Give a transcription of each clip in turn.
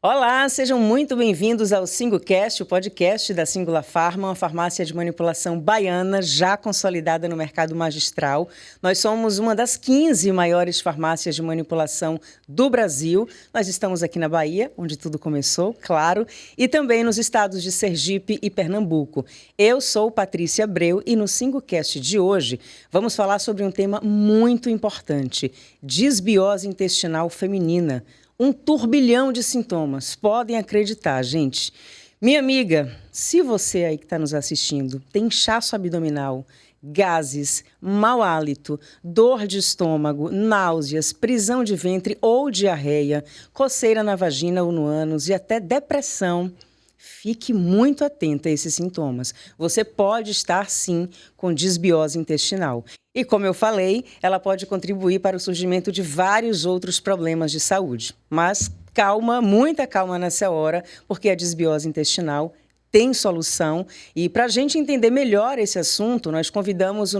Olá, sejam muito bem-vindos ao SingoCast, o podcast da Singular Pharma, uma farmácia de manipulação baiana já consolidada no mercado magistral. Nós somos uma das 15 maiores farmácias de manipulação do Brasil. Nós estamos aqui na Bahia, onde tudo começou, claro, e também nos estados de Sergipe e Pernambuco. Eu sou Patrícia Abreu e no SingoCast de hoje vamos falar sobre um tema muito importante: disbiose intestinal feminina. Um turbilhão de sintomas. Podem acreditar, gente. Minha amiga, se você aí que está nos assistindo tem inchaço abdominal, gases, mau hálito, dor de estômago, náuseas, prisão de ventre ou diarreia, coceira na vagina ou no ânus e até depressão, fique muito atenta a esses sintomas. Você pode estar, sim, com disbiose intestinal. E, como eu falei, ela pode contribuir para o surgimento de vários outros problemas de saúde. Mas calma, muita calma nessa hora, porque a disbiose intestinal tem solução. E para a gente entender melhor esse assunto, nós convidamos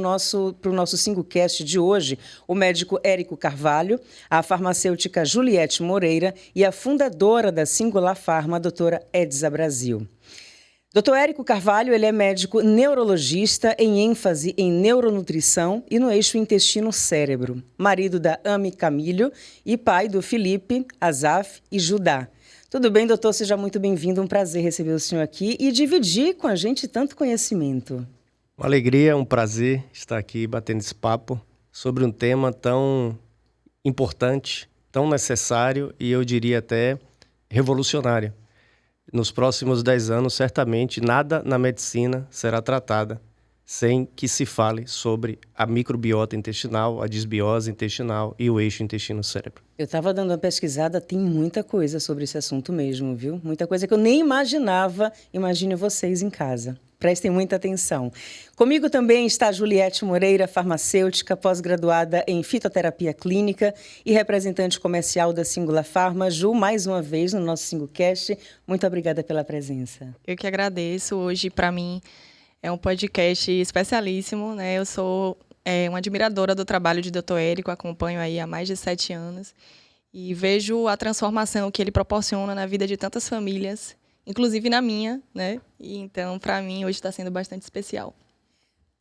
para o nosso SingoCast de hoje o médico Érico Carvalho, a farmacêutica Juliette Moreira e a fundadora da Singular Pharma, a doutora Edza Brasil. Dr. Érico Carvalho, ele é médico neurologista em ênfase em neuronutrição e no eixo intestino-cérebro, marido da Ami Camilho e pai do Felipe, Azaf e Judá. Tudo bem, doutor? Seja muito bem-vindo. Um prazer receber o senhor aqui e dividir com a gente tanto conhecimento. Uma alegria, um prazer estar aqui batendo esse papo sobre um tema tão importante, tão necessário e eu diria até revolucionário. Nos próximos 10 anos, certamente, nada na medicina será tratada sem que se fale sobre a microbiota intestinal, a disbiose intestinal e o eixo intestino-cérebro. Eu estava dando uma pesquisada, tem muita coisa sobre esse assunto mesmo, viu? Muita coisa que eu nem imaginava. Imagine vocês em casa. Prestem muita atenção. Comigo também está a Juliette Moreira, farmacêutica, pós-graduada em fitoterapia clínica e representante comercial da Singular Pharma. Ju, mais uma vez no nosso SingoCast, muito obrigada pela presença. Eu que agradeço. Hoje, para mim, é um podcast especialíssimo, né? Eu sou uma admiradora do trabalho de Dr. Érico, acompanho aí há mais de 7 anos e vejo a transformação que ele proporciona na vida de tantas famílias, inclusive na minha, né? E então, para mim, hoje está sendo bastante especial.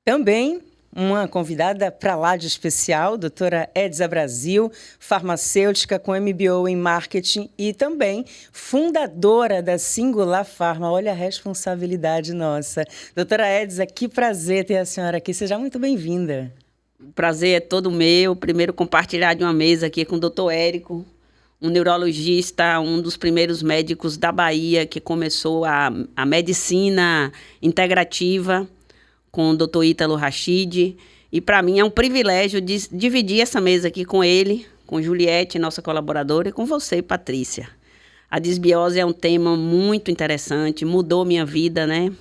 Também uma convidada para lá de especial, doutora Edza Brasil, farmacêutica com MBA em marketing e também fundadora da Singular Pharma. Olha a responsabilidade nossa. Doutora Edza, que prazer ter a senhora aqui. Seja muito bem-vinda. O prazer é todo meu. Primeiro, compartilhar de uma mesa aqui com o doutor Érico, um neurologista, um dos primeiros médicos da Bahia que começou a medicina integrativa com o Dr. Ítalo Rachid. E para mim é um privilégio dividir essa mesa aqui com ele, com Juliette, nossa colaboradora, e com você, Patrícia. A disbiose é um tema muito interessante, mudou minha vida, né?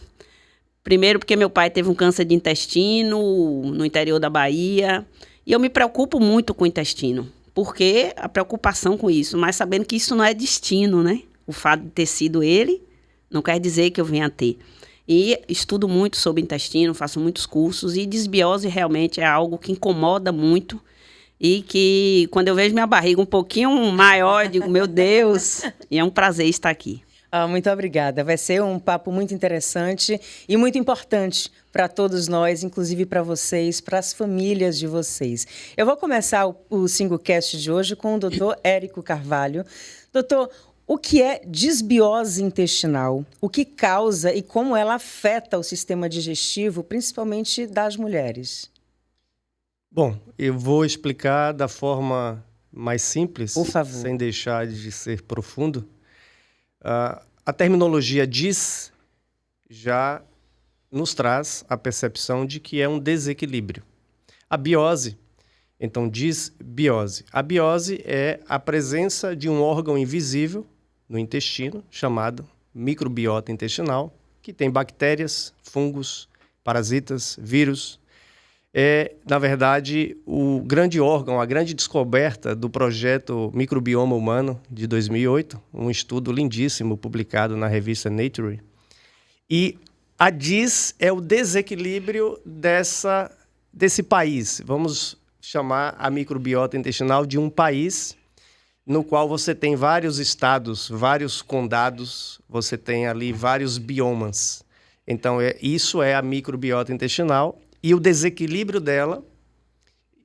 Primeiro porque meu pai teve um câncer de intestino no interior da Bahia, e eu me preocupo muito com o intestino. Porque a preocupação com isso, mas sabendo que isso não é destino, né? O fato de ter sido ele não quer dizer que eu venha a ter. E estudo muito sobre intestino, faço muitos cursos e disbiose realmente é algo que incomoda muito e que quando eu vejo minha barriga um pouquinho maior, eu digo, meu Deus, e é um prazer estar aqui. Muito obrigada. Vai ser um papo muito interessante e muito importante para todos nós, inclusive para vocês, para as famílias de vocês. Eu vou começar o SingoCast de hoje com o doutor Érico Carvalho. Doutor, o que é disbiose intestinal? O que causa e como ela afeta o sistema digestivo, principalmente das mulheres? Bom, eu vou explicar da forma mais simples, por favor, sem deixar de ser profundo. A terminologia dis já nos traz a percepção de que é um desequilíbrio. A biose, então disbiose. A biose é a presença de um órgão invisível no intestino, chamado microbiota intestinal, que tem bactérias, fungos, parasitas, vírus. É, na verdade, o grande órgão, a grande descoberta do projeto Microbioma Humano de 2008, um estudo lindíssimo publicado na revista Nature. E a DIS é o desequilíbrio desse país. Vamos chamar a microbiota intestinal de um país no qual você tem vários estados, vários condados, você tem ali vários biomas. Então, isso é a microbiota intestinal, e o desequilíbrio dela,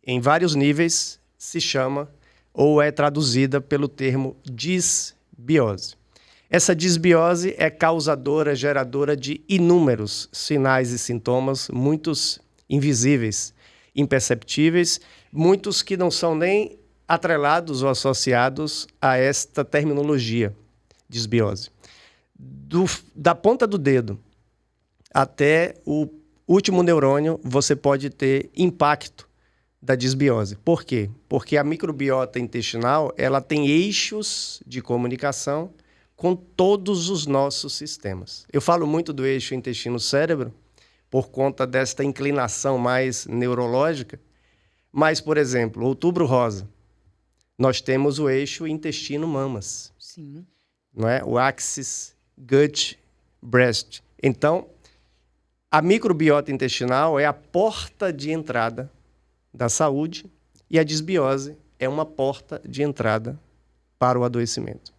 em vários níveis, se chama ou é traduzida pelo termo disbiose. Essa disbiose é causadora, geradora de inúmeros sinais e sintomas, muitos invisíveis, imperceptíveis, muitos que não são nem atrelados ou associados a esta terminologia, disbiose. Da ponta do dedo até o último neurônio, você pode ter impacto da disbiose. Por quê? Porque a microbiota intestinal, ela tem eixos de comunicação com todos os nossos sistemas. Eu falo muito do eixo intestino-cérebro por conta desta inclinação mais neurológica, mas, por exemplo, Outubro Rosa, nós temos o eixo intestino-mamas. Sim. Não é? O axis gut-breast. Então, a microbiota intestinal é a porta de entrada da saúde e a disbiose é uma porta de entrada para o adoecimento.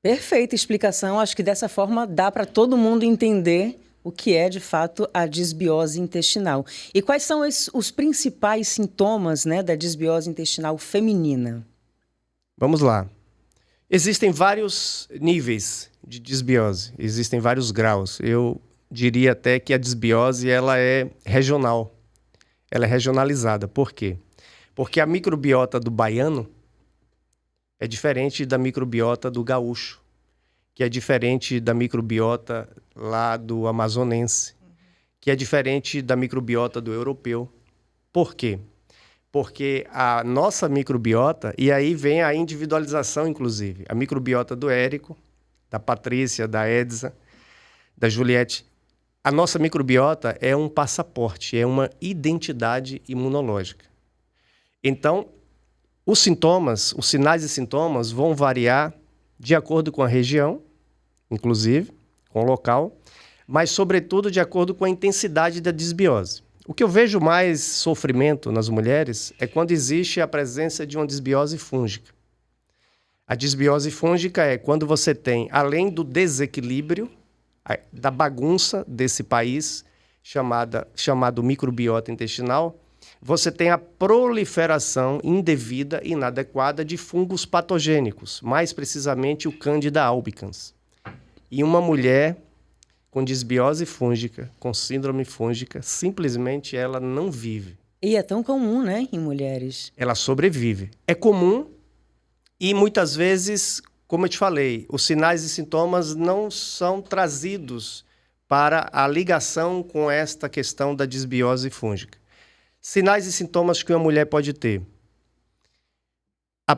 Perfeita explicação. Acho que dessa forma dá para todo mundo entender o que é, de fato, a disbiose intestinal. E quais são os principais sintomas, né, da disbiose intestinal feminina? Vamos lá. Existem vários níveis de disbiose, existem vários graus. Eu diria até que a disbiose ela é regional. Ela é regionalizada. Por quê? Porque a microbiota do baiano é diferente da microbiota do gaúcho, que é diferente da microbiota lá do amazonense, que é diferente da microbiota do europeu. Por quê? Porque a nossa microbiota, e aí vem a individualização, inclusive, a microbiota do Érico, da Patrícia, da Edza, da Juliette, a nossa microbiota é um passaporte, é uma identidade imunológica. Então, os sintomas, os sinais e sintomas vão variar de acordo com a região, inclusive, com o local, mas, sobretudo, de acordo com a intensidade da disbiose. O que eu vejo mais sofrimento nas mulheres é quando existe a presença de uma disbiose fúngica. A disbiose fúngica é quando você tem, além do desequilíbrio, da bagunça desse país, chamado microbiota intestinal, você tem a proliferação indevida e inadequada de fungos patogênicos, mais precisamente o Candida albicans. E uma mulher com disbiose fúngica, com síndrome fúngica, simplesmente ela não vive. E é tão comum, né, em mulheres. Ela sobrevive. É comum e muitas vezes, como eu te falei, os sinais e sintomas não são trazidos para a ligação com esta questão da disbiose fúngica. Sinais e sintomas que uma mulher pode ter. O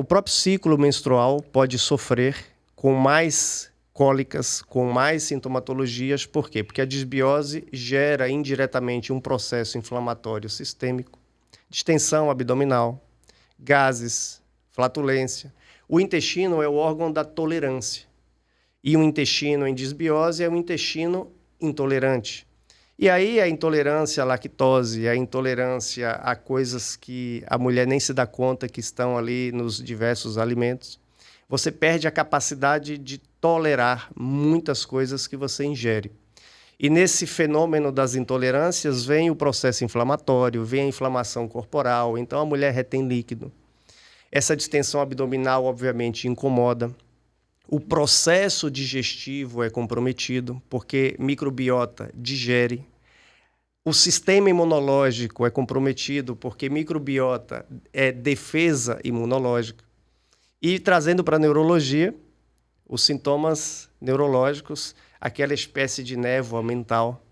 próprio ciclo menstrual pode sofrer com mais cólicas, com mais sintomatologias. Por quê? Porque a disbiose gera indiretamente um processo inflamatório sistêmico, distensão abdominal, gases, flatulência. O intestino é o órgão da tolerância. E o intestino em disbiose é o intestino intolerante. E aí a intolerância à lactose, a intolerância a coisas que a mulher nem se dá conta que estão ali nos diversos alimentos. Você perde a capacidade de tolerar muitas coisas que você ingere. E nesse fenômeno das intolerâncias vem o processo inflamatório, vem a inflamação corporal, então a mulher retém líquido. Essa distensão abdominal, obviamente, incomoda. O processo digestivo é comprometido, porque microbiota digere. O sistema imunológico é comprometido, porque microbiota é defesa imunológica. E trazendo para a neurologia, os sintomas neurológicos, aquela espécie de névoa mental.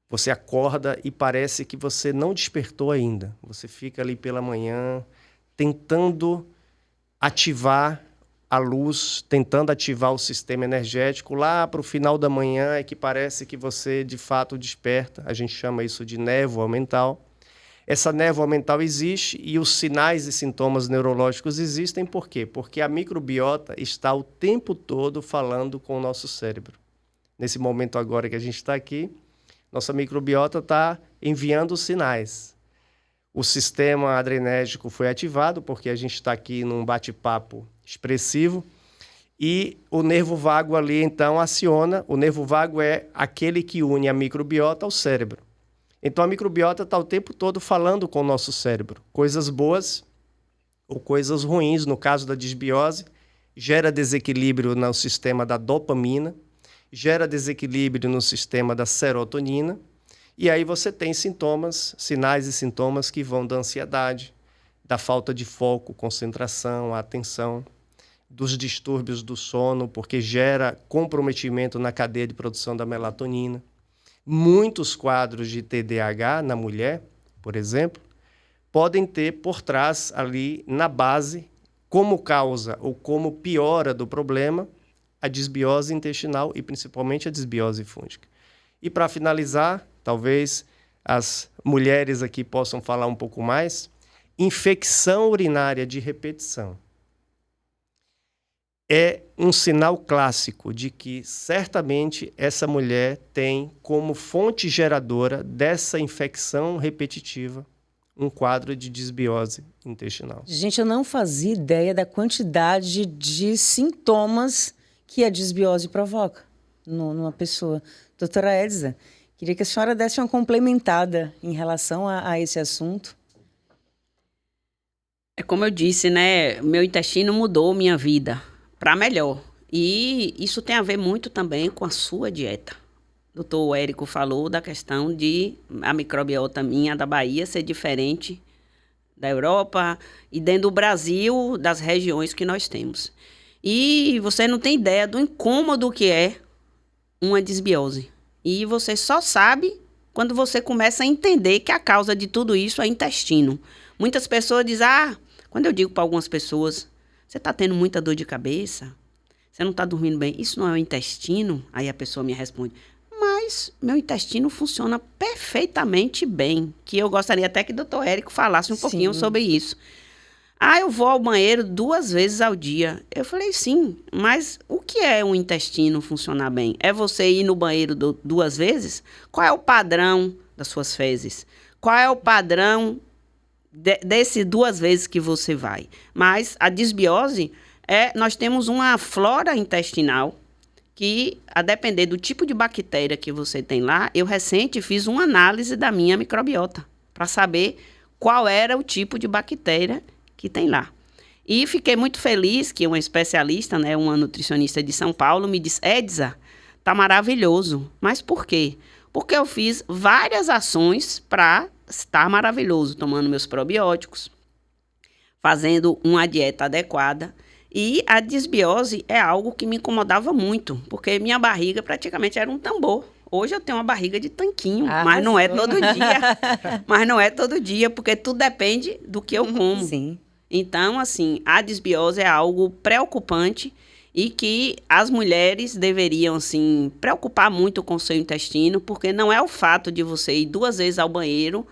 Você acorda e parece que você não despertou ainda. Você fica ali pela manhã tentando ativar a luz, tentando ativar o sistema energético. Lá para o final da manhã é que parece que você de fato desperta. A gente chama isso de névoa mental. Essa névoa mental existe e os sinais e sintomas neurológicos existem. Por quê? Porque a microbiota está o tempo todo falando com o nosso cérebro. Nesse momento agora que a gente está aqui, nossa microbiota está enviando sinais. o sistema adrenérgico foi ativado, porque a gente está aqui num bate-papo expressivo, e o nervo vago ali, então, aciona. O nervo vago é aquele que une a microbiota ao cérebro. Então, a microbiota está o tempo todo falando com o nosso cérebro. Coisas boas ou coisas ruins. No caso da disbiose, gera desequilíbrio no sistema da dopamina, gera desequilíbrio no sistema da serotonina, e aí você tem sintomas, sinais e sintomas que vão da ansiedade, da falta de foco, concentração, atenção, dos distúrbios do sono, porque gera comprometimento na cadeia de produção da melatonina. Muitos quadros de TDAH na mulher, por exemplo, podem ter por trás ali na base, como causa ou como piora do problema, a disbiose intestinal e principalmente a disbiose fúngica. E para finalizar, talvez as mulheres aqui possam falar um pouco mais, infecção urinária de repetição. É um sinal clássico de que certamente essa mulher tem como fonte geradora dessa infecção repetitiva um quadro de disbiose intestinal. Gente, eu não fazia ideia da quantidade de sintomas que a disbiose provoca numa pessoa. Doutora Edza, queria que a senhora desse uma complementada em relação a esse assunto. É como eu disse, né? Meu intestino mudou minha vida para melhor. E isso tem a ver muito também com a sua dieta. O doutor Érico falou da questão de a microbiota minha da Bahia ser diferente da Europa e dentro do Brasil, das regiões que nós temos. E você não tem ideia do incômodo que é uma disbiose. E você só sabe quando você começa a entender que a causa de tudo isso é intestino. Muitas pessoas dizem, quando eu digo para algumas pessoas, você está tendo muita dor de cabeça? Você não está dormindo bem? Isso não é o intestino? Aí a pessoa me responde, mas meu intestino funciona perfeitamente bem. Que eu gostaria até que o doutor Érico falasse um pouquinho sobre isso. Eu vou ao banheiro 2 vezes ao dia. Eu falei, sim, mas o que é um intestino funcionar bem? É você ir no banheiro 2 vezes? Qual é o padrão das suas fezes? Qual é o padrão desse 2 vezes que você vai? Mas a disbiose, nós temos uma flora intestinal que, a depender do tipo de bactéria que você tem lá, eu recente fiz uma análise da minha microbiota para saber qual era o tipo de bactéria que tem lá. E fiquei muito feliz que uma especialista, né, uma nutricionista de São Paulo, me disse, Edza, tá maravilhoso. Mas por quê? Porque eu fiz várias ações para estar maravilhoso, tomando meus probióticos, fazendo uma dieta adequada. E a disbiose é algo que me incomodava muito, porque minha barriga praticamente era um tambor. Hoje eu tenho uma barriga de tanquinho, mas não é todo dia. Mas não é todo dia, porque tudo depende do que eu como. Sim. Então, assim, a disbiose é algo preocupante e que as mulheres deveriam, assim, preocupar muito com o seu intestino, porque não é o fato de você ir 2 vezes ao banheiro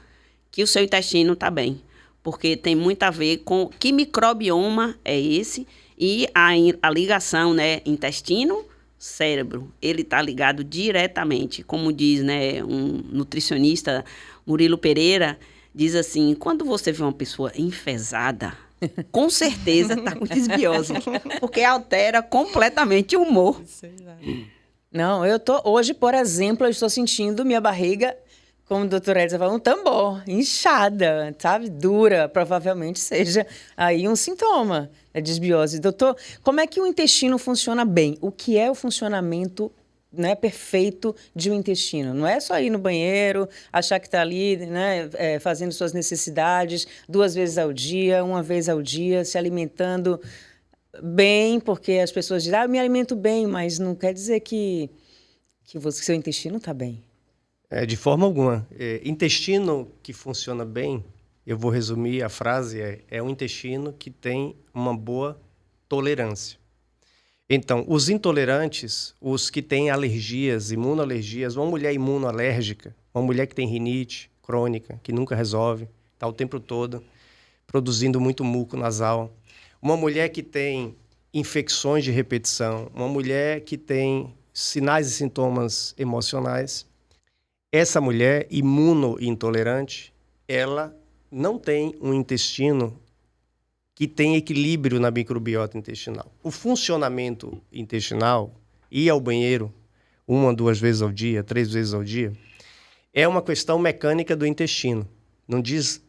que o seu intestino está bem. Porque tem muito a ver com que microbioma é esse e a ligação, né, intestino-cérebro. Ele está ligado diretamente, como diz, né, um nutricionista, Murilo Pereira, diz assim, quando você vê uma pessoa enfesada, com certeza está com disbiose, porque altera completamente o humor. Não, hoje, por exemplo, eu estou sentindo minha barriga, como o doutor Edson falou, um tambor, inchada, sabe? Dura, provavelmente seja aí um sintoma da disbiose. Doutor, como é que o intestino funciona bem? O que é o funcionamento, né, perfeito de um intestino? Não é só ir no banheiro, achar que está ali, né, fazendo suas necessidades 2 vezes ao dia, 1 vez ao dia, se alimentando bem, porque as pessoas dizem, eu me alimento bem, mas não quer dizer que seu intestino está bem. De forma alguma. Intestino que funciona bem, eu vou resumir a frase, é um intestino que tem uma boa tolerância. Então, os intolerantes, os que têm alergias, imunoalergias, uma mulher imunoalérgica, uma mulher que tem rinite crônica, que nunca resolve, está o tempo todo produzindo muito muco nasal, uma mulher que tem infecções de repetição, uma mulher que tem sinais e sintomas emocionais, essa mulher imunointolerante, ela não tem um intestino que tem equilíbrio na microbiota intestinal. O funcionamento intestinal, ir ao banheiro 1 a 2 vezes ao dia, 3 vezes ao dia, é uma questão mecânica do intestino. Não diz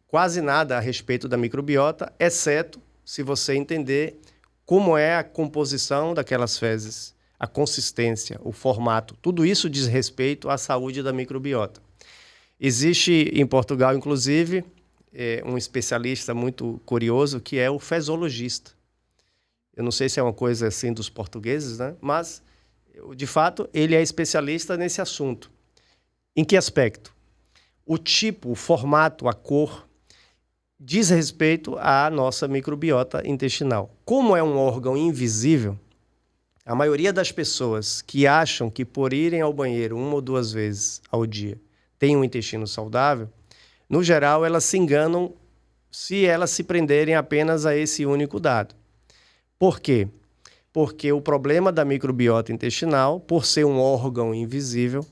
quase nada a respeito da microbiota, exceto se você entender como é a composição daquelas fezes, a consistência, o formato. Tudo isso diz respeito à saúde da microbiota. Existe em Portugal, inclusive, um especialista muito curioso que é o fezologista. Eu não sei se é uma coisa assim dos portugueses, né? Mas, de fato, ele é especialista nesse assunto. Em que aspecto? O tipo, o formato, a cor diz respeito à nossa microbiota intestinal. Como é um órgão invisível, a maioria das pessoas que acham que por irem ao banheiro 1 ou 2 vezes ao dia tem um intestino saudável, no geral elas se enganam se elas se prenderem apenas a esse único dado. Por quê? Porque o problema da microbiota intestinal, por ser um órgão invisível,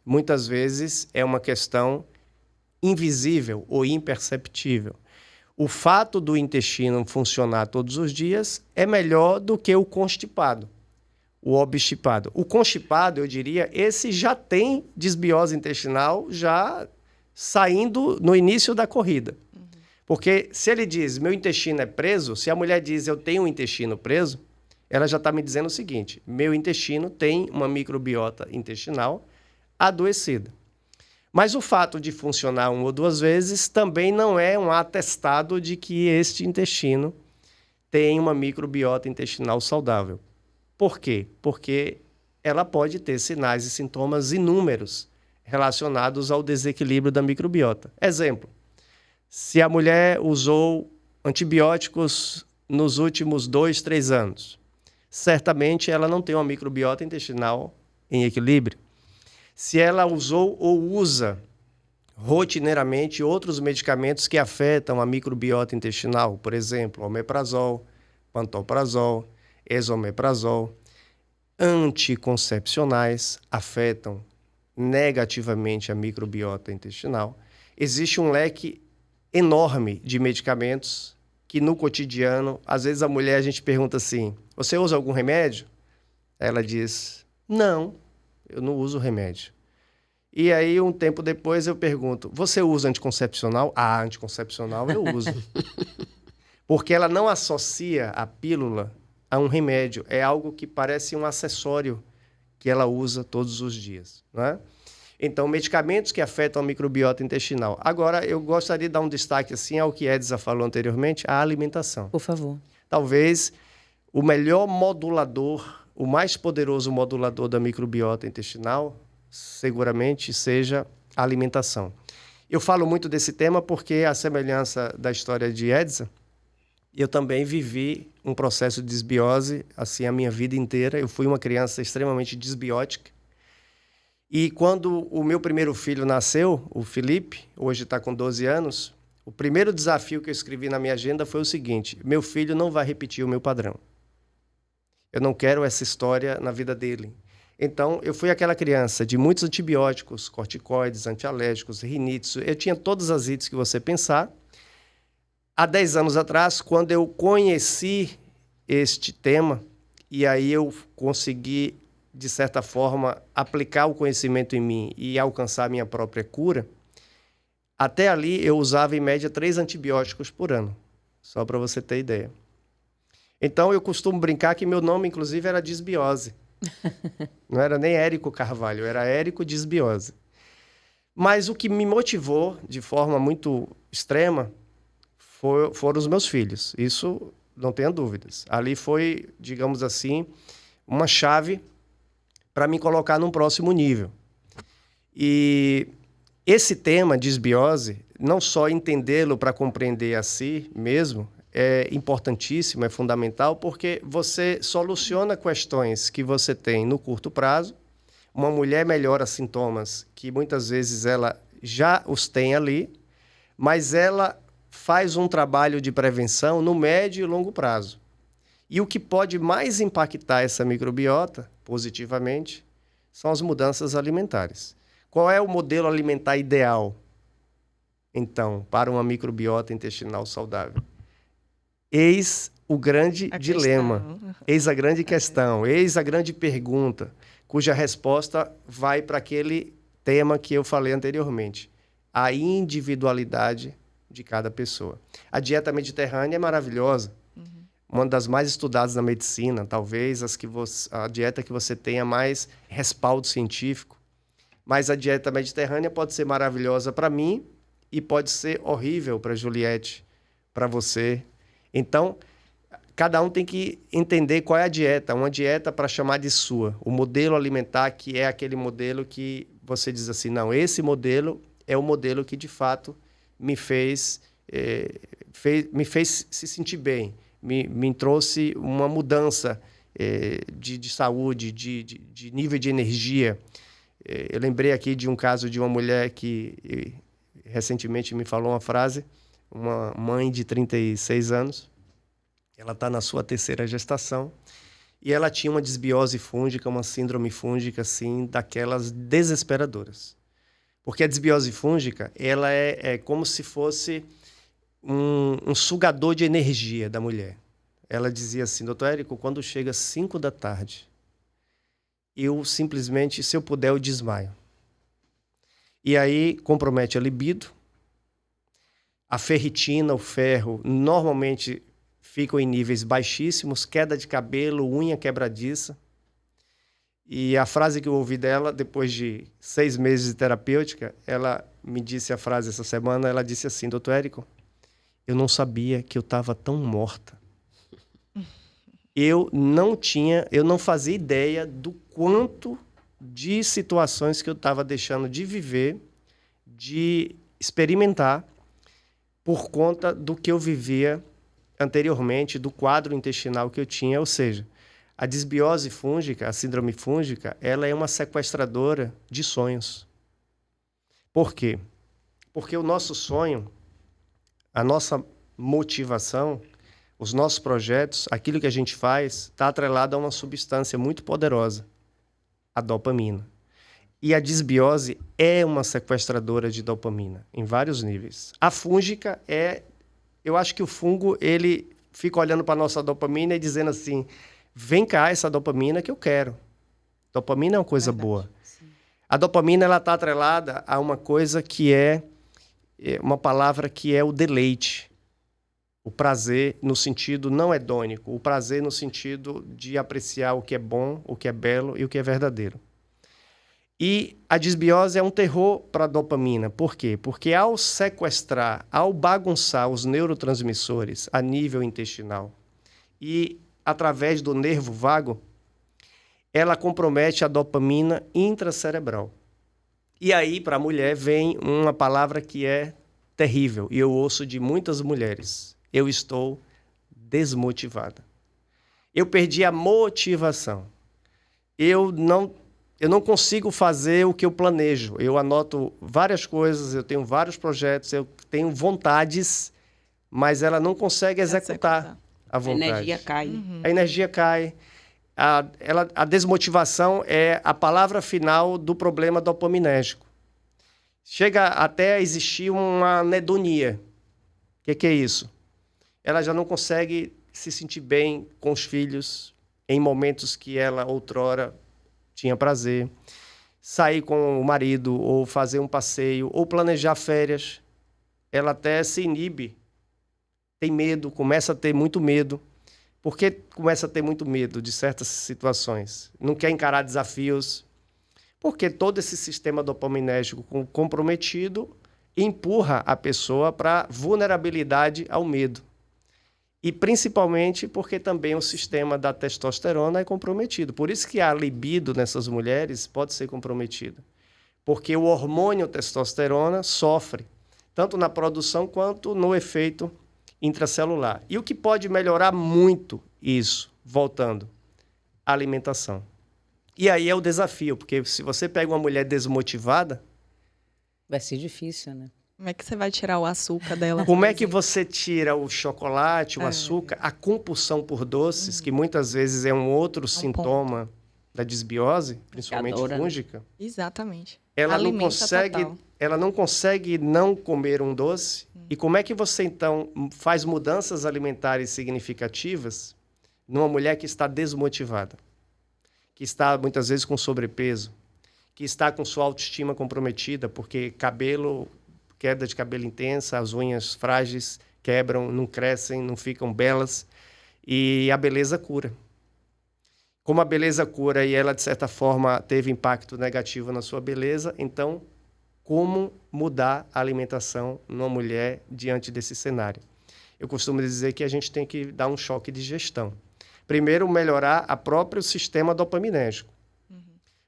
muitas vezes é uma questão invisível ou imperceptível. O fato do intestino funcionar todos os dias é melhor do que o constipado, o obstipado. O constipado, eu diria, esse já tem desbiose intestinal já saindo no início da corrida. Porque se ele diz, meu intestino é preso, se a mulher diz, eu tenho um intestino preso, ela já está me dizendo o seguinte, meu intestino tem uma microbiota intestinal adoecida. Mas o fato de funcionar 1 ou 2 vezes também não é um atestado de que este intestino tem uma microbiota intestinal saudável. Por quê? Porque ela pode ter sinais e sintomas inúmeros relacionados ao desequilíbrio da microbiota. Exemplo, se a mulher usou antibióticos nos últimos 2, 3 anos, certamente ela não tem uma microbiota intestinal em equilíbrio. Se ela usou ou usa rotineiramente outros medicamentos que afetam a microbiota intestinal, por exemplo, omeprazol, pantoprazol, esomeprazol, anticoncepcionais afetam negativamente a microbiota intestinal. Existe um leque enorme de medicamentos que no cotidiano, às vezes a gente pergunta assim, você usa algum remédio? Ela diz, não, eu não uso remédio. E aí, um tempo depois, eu pergunto, você usa anticoncepcional? Ah, anticoncepcional eu uso. Porque ela não associa a pílula a um remédio. É algo que parece um acessório que ela usa todos os dias, não é? Então, medicamentos que afetam a microbiota intestinal. Agora, eu gostaria de dar um destaque assim ao que Edza falou anteriormente, a alimentação. Por favor. Talvez o melhor modulador, o mais poderoso modulador da microbiota intestinal, seguramente seja a alimentação. Eu falo muito desse tema porque, à semelhança da história de Edza, eu também vivi um processo de desbiose, assim, a minha vida inteira. Eu fui uma criança extremamente desbiótica. E quando o meu primeiro filho nasceu, o Felipe, hoje está com 12 anos, o primeiro desafio que eu escrevi na minha agenda foi o seguinte, meu filho não vai repetir o meu padrão. Eu não quero essa história na vida dele. Então, eu fui aquela criança de muitos antibióticos, corticoides, antialérgicos, rinites, eu tinha todas as ites que você pensar. Há 10 anos atrás, quando eu conheci este tema, e aí eu consegui, de certa forma, aplicar o conhecimento em mim e alcançar a minha própria cura, até ali eu usava em média 3 antibióticos por ano, só para você ter ideia. Então eu costumo brincar que meu nome, inclusive, era Desbiose. Não era nem Érico Carvalho, era Érico Desbiose. Mas o que me motivou de forma muito extrema foram os meus filhos. Isso não tenha dúvidas. Ali foi, digamos assim, uma chave para me colocar num próximo nível. E esse tema, desbiose, não só entendê-lo para compreender a si mesmo, é importantíssimo, é fundamental, porque você soluciona questões que você tem no curto prazo. Uma mulher melhora sintomas que muitas vezes ela já os tem ali, mas ela faz um trabalho de prevenção no médio e longo prazo. E o que pode mais impactar essa microbiota positivamente são as mudanças alimentares. Qual é o modelo alimentar ideal? então, para uma microbiota intestinal saudável? Eis o grande dilema, eis a grande questão, eis a grande pergunta, cuja resposta vai para aquele tema que eu falei anteriormente, a individualidade de cada pessoa. A dieta mediterrânea é maravilhosa, uma das mais estudadas na medicina, talvez a dieta que você tenha mais respaldo científico, mas a dieta mediterrânea pode ser maravilhosa para mim e pode ser horrível para Juliette, para você. Então, cada um tem que entender qual é a dieta, uma dieta para chamar de sua. O modelo alimentar, que é aquele modelo que você diz assim, não, esse modelo é o modelo que, de fato, me fez se sentir bem, me trouxe uma mudança de saúde, de nível de energia. Eu lembrei aqui de um caso de uma mulher que recentemente me falou uma frase, uma mãe de 36 anos, ela está na sua terceira gestação, e ela tinha uma desbiose fúngica, uma síndrome fúngica, assim, daquelas desesperadoras. Porque a desbiose fúngica, ela é como se fosse um sugador de energia da mulher. Ela dizia assim, doutor Érico, quando chega 5 da tarde, eu simplesmente, se eu puder, eu desmaio. E aí compromete a libido, a ferritina, o ferro, normalmente ficam em níveis baixíssimos, queda de cabelo, unha quebradiça. E a frase que eu ouvi dela, depois de 6 meses de terapêutica, ela me disse a frase essa semana, ela disse assim, doutor Érico, eu não sabia que eu estava tão morta. Eu não fazia ideia do quanto de situações que eu estava deixando de viver, de experimentar, por conta do que eu vivia anteriormente, do quadro intestinal que eu tinha. Ou seja, a desbiose fúngica, a síndrome fúngica, ela é uma sequestradora de sonhos. Por quê? Porque o nosso sonho, a nossa motivação, os nossos projetos, aquilo que a gente faz, está atrelado a uma substância muito poderosa, a dopamina. E a desbiose é uma sequestradora de dopamina, em vários níveis. A fúngica eu acho que o fungo, ele fica olhando para a nossa dopamina e dizendo assim, vem cá essa dopamina que eu quero. Dopamina é uma coisa boa. Sim. A dopamina, ela está atrelada a uma coisa que é uma palavra que é o deleite. O prazer no sentido não hedônico, o prazer no sentido de apreciar o que é bom, o que é belo e o que é verdadeiro. E a desbiose é um terror para a dopamina. Por quê? Porque ao sequestrar, ao bagunçar os neurotransmissores a nível intestinal e através do nervo vago, ela compromete a dopamina intracerebral. E aí, para a mulher, vem uma palavra que é terrível, e eu ouço de muitas mulheres. Eu estou desmotivada. Eu perdi a motivação. Eu não consigo fazer o que eu planejo. Eu anoto várias coisas, eu tenho vários projetos, eu tenho vontades, mas ela não consegue executar a vontade. A energia cai. A energia cai. A desmotivação é a palavra final do problema dopaminérgico. Chega até a existir uma anedonia. O que é isso? Ela já não consegue se sentir bem com os filhos em momentos que ela outrora tinha prazer, sair com o marido, ou fazer um passeio, ou planejar férias. Ela até se inibe, tem medo, começa a ter muito medo. Por que começa a ter muito medo de certas situações? Não quer encarar desafios, porque todo esse sistema dopaminérgico comprometido empurra a pessoa para vulnerabilidade ao medo. E principalmente porque também o sistema da testosterona é comprometido. Por isso que a libido nessas mulheres pode ser comprometida. Porque o hormônio testosterona sofre, tanto na produção quanto no efeito intracelular. E o que pode melhorar muito isso, voltando, a alimentação. E aí é o desafio, porque se você pega uma mulher desmotivada... Vai ser difícil, né? Como é que você vai tirar o açúcar dela? Como é que você tira o chocolate, o açúcar, a compulsão por doces, que muitas vezes é um outro sintoma da disbiose, principalmente Adora, né? fúngica, Exatamente. ela não Alimenta consegue, total. ela não consegue não comer um doce. E como é que você, então, faz mudanças alimentares significativas numa mulher que está desmotivada, que está, muitas vezes, com sobrepeso, que está com sua autoestima comprometida, porque queda de cabelo intensa, as unhas frágeis quebram, não crescem, não ficam belas, e a beleza cura. Como a beleza cura e ela, de certa forma, teve impacto negativo na sua beleza, então, como mudar a alimentação numa mulher diante desse cenário? Eu costumo dizer que a gente tem que dar um choque de gestão. Primeiro, melhorar o próprio sistema dopaminérgico.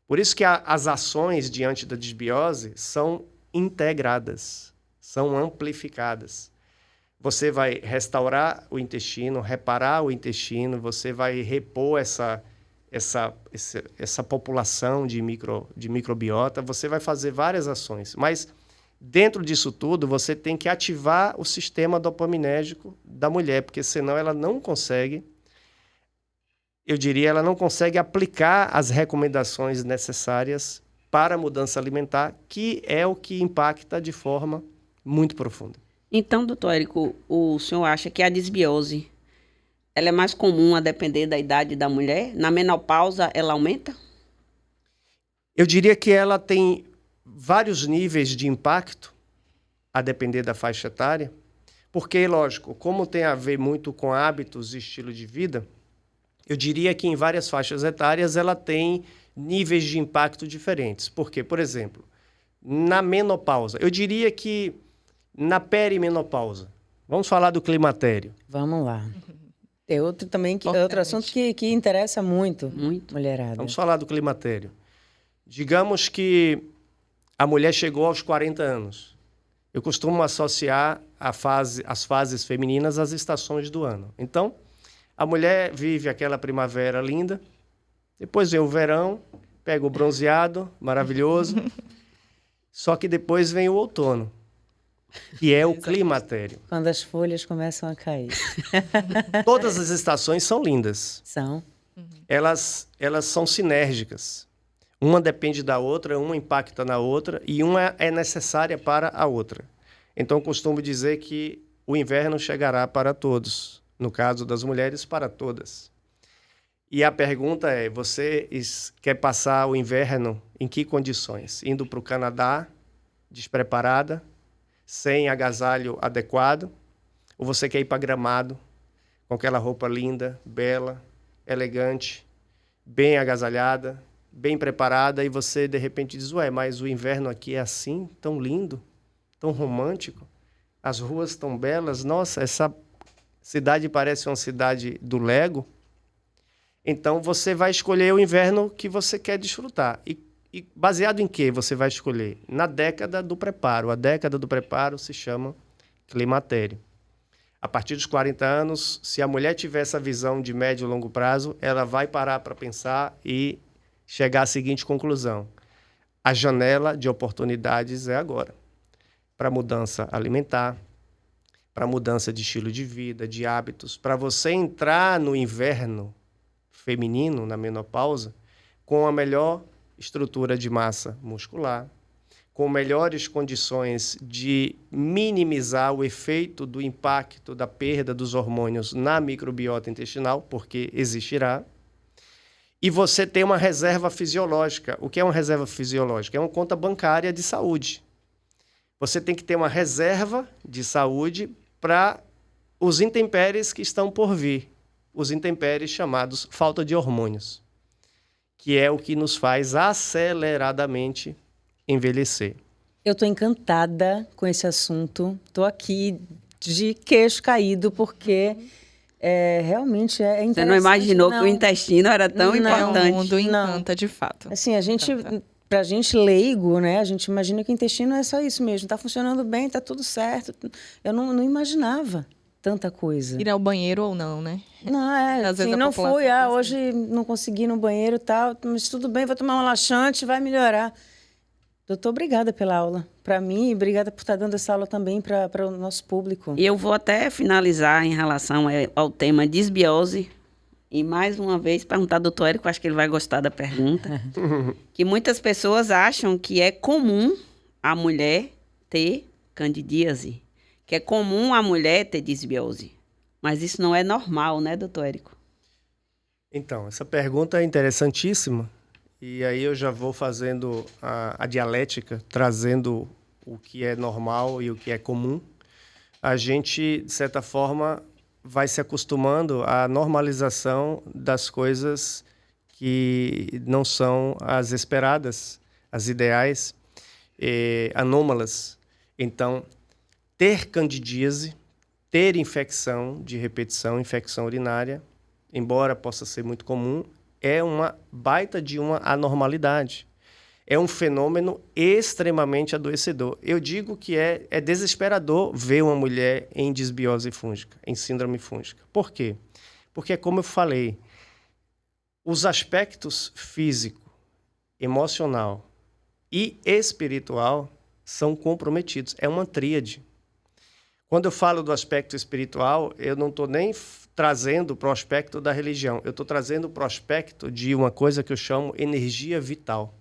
Por isso que as ações diante da disbiose são integradas, são amplificadas. Você vai restaurar o intestino, reparar o intestino, você vai repor essa população de microbiota, você vai fazer várias ações. Mas, dentro disso tudo, você tem que ativar o sistema dopaminérgico da mulher, porque senão ela não consegue, eu diria, ela não consegue aplicar as recomendações necessárias para a mudança alimentar, que é o que impacta de forma muito profunda. Então, doutor Érico, o senhor acha que a disbiose ela é mais comum a depender da idade da mulher? Na menopausa, ela aumenta? Eu diria que ela tem vários níveis de impacto, a depender da faixa etária, porque, lógico, como tem a ver muito com hábitos e estilo de vida, eu diria que em várias faixas etárias ela tem níveis de impacto diferentes. Por quê? Por exemplo, na menopausa, eu diria que na perimenopausa, vamos falar do climatério. Vamos lá. É outro também é outro assunto que interessa muito, mulherada. Vamos falar do climatério. Digamos que a mulher chegou aos 40 anos. Eu costumo associar as fases femininas às estações do ano. Então, a mulher vive aquela primavera linda, depois vem o verão, pega o bronzeado, maravilhoso, só que depois vem o outono, que é o climatério. Quando as folhas começam a cair. Todas as estações são lindas. São. Elas são sinérgicas. Uma depende da outra, uma impacta na outra e uma é necessária para a outra. Então, eu costumo dizer que o inverno chegará para todos. No caso das mulheres, para todas. E a pergunta é, você quer passar o inverno em que condições? Indo para o Canadá, despreparada, sem agasalho adequado? Ou você quer ir para Gramado, com aquela roupa linda, bela, elegante, bem agasalhada, bem preparada, e você, de repente, diz, ué, mas o inverno aqui é assim, tão lindo, tão romântico, as ruas tão belas, nossa, essa cidade parece uma cidade do Lego. Então, você vai escolher o inverno que você quer desfrutar. E baseado em que você vai escolher? Na década do preparo. A década do preparo se chama climatério. A partir dos 40 anos, se a mulher tiver essa visão de médio e longo prazo, ela vai parar para pensar e chegar à seguinte conclusão. A janela de oportunidades é agora. Para mudança alimentar, para mudança de estilo de vida, de hábitos, para você entrar no inverno feminino, na menopausa, com a melhor estrutura de massa muscular, com melhores condições de minimizar o efeito do impacto da perda dos hormônios na microbiota intestinal, porque existirá, e você tem uma reserva fisiológica. O que é uma reserva fisiológica? É uma conta bancária de saúde. Você tem que ter uma reserva de saúde para os intempéries que estão por vir. Os intempéries chamados falta de hormônios, que é o que nos faz aceleradamente envelhecer. Eu estou encantada com esse assunto. Estou aqui de queixo caído, porque realmente é interessante. Você não imaginou que o intestino era tão importante? O mundo encanta, de fato. Assim, pra gente leigo, né? A gente imagina que o intestino é só isso mesmo. Tá funcionando bem, tá tudo certo. Eu não imaginava tanta coisa. Ir ao banheiro ou não, né? Não, Às vezes assim, a não população fui. pensa Hoje não consegui ir no banheiro e tal, mas tudo bem, vou tomar um laxante, vai melhorar. Doutor, obrigada pela aula. Para mim, obrigada por estar dando essa aula também para o nosso público. E eu vou até finalizar em relação ao tema disbiose, E mais uma vez, perguntar ao doutor Érico, acho que ele vai gostar da pergunta, que muitas pessoas acham que é comum a mulher ter candidíase, que é comum a mulher ter disbiose. Mas isso não é normal, né, doutor Érico? Então, essa pergunta é interessantíssima. E aí eu já vou fazendo a dialética, trazendo o que é normal e o que é comum. A gente, de certa forma, vai se acostumando à normalização das coisas que não são as esperadas, as ideais, anômalas. Então, ter candidíase, ter infecção de repetição, infecção urinária, embora possa ser muito comum, é uma baita de uma anormalidade. É um fenômeno extremamente adoecedor. Eu digo que é desesperador ver uma mulher em disbiose fúngica, em síndrome fúngica. Por quê? Porque, como eu falei, os aspectos físico, emocional e espiritual são comprometidos. É uma tríade. Quando eu falo do aspecto espiritual, eu não estou nem trazendo para o aspecto da religião. Eu estou trazendo para o aspecto de uma coisa que eu chamo energia vital.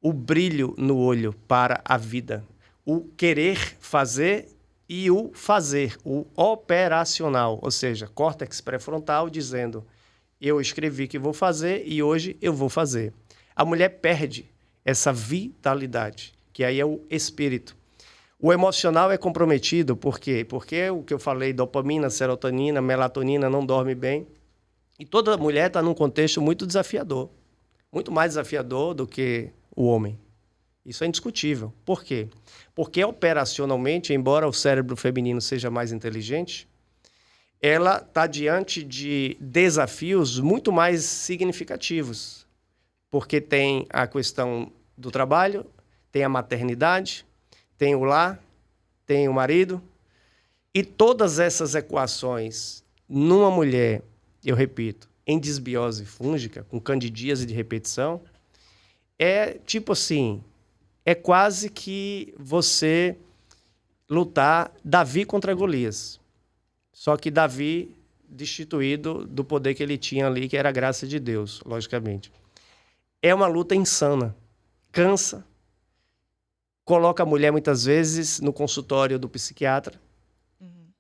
O brilho no olho para a vida. O querer fazer e o fazer. O operacional. Ou seja, córtex pré-frontal dizendo eu escrevi que vou fazer e hoje eu vou fazer. A mulher perde essa vitalidade, que aí é o espírito. O emocional é comprometido, por quê? Porque o que eu falei, dopamina, serotonina, melatonina, não dorme bem. E toda mulher está num contexto muito desafiador. Muito mais desafiador do que o homem. Isso é indiscutível. Por quê? Porque operacionalmente, embora o cérebro feminino seja mais inteligente, ela está diante de desafios muito mais significativos. Porque tem a questão do trabalho, tem a maternidade, tem o lar, tem o marido, e todas essas equações numa mulher, eu repito, em disbiose fúngica, com candidíase de repetição, é tipo assim, é quase que você lutar Davi contra Golias. Só que Davi destituído do poder que ele tinha ali, que era a graça de Deus, logicamente. É uma luta insana, cansa, coloca a mulher, muitas vezes, no consultório do psiquiatra.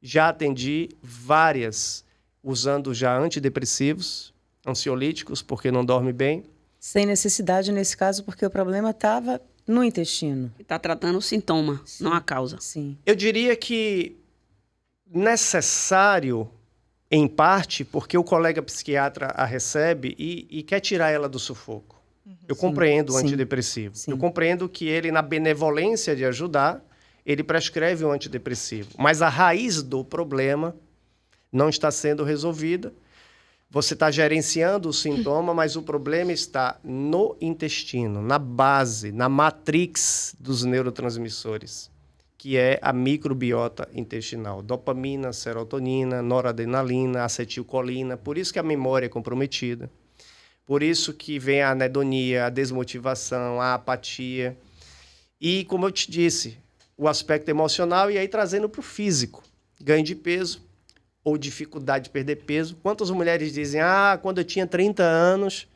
Já atendi várias, usando já antidepressivos, ansiolíticos, porque não dorme bem. Sem necessidade, nesse caso, porque o problema estava no intestino. Está tratando o sintoma, Sim. não a causa. Sim. Eu diria que necessário, em parte, porque o colega psiquiatra a recebe e quer tirar ela do sufoco. Eu compreendo o antidepressivo. Sim. Eu compreendo que ele, na benevolência de ajudar, ele prescreve o antidepressivo. Mas a raiz do problema não está sendo resolvida. Você está gerenciando o sintoma, mas o problema está no intestino, na base, na matrix dos neurotransmissores, que é a microbiota intestinal. Dopamina, serotonina, noradrenalina, acetilcolina. Por isso que a memória é comprometida. Por isso que vem a anedonia, a desmotivação, a apatia. E, como eu te disse, o aspecto emocional e aí trazendo para o físico. Ganho de peso ou dificuldade de perder peso. Quantas mulheres dizem, quando eu tinha 30 anos,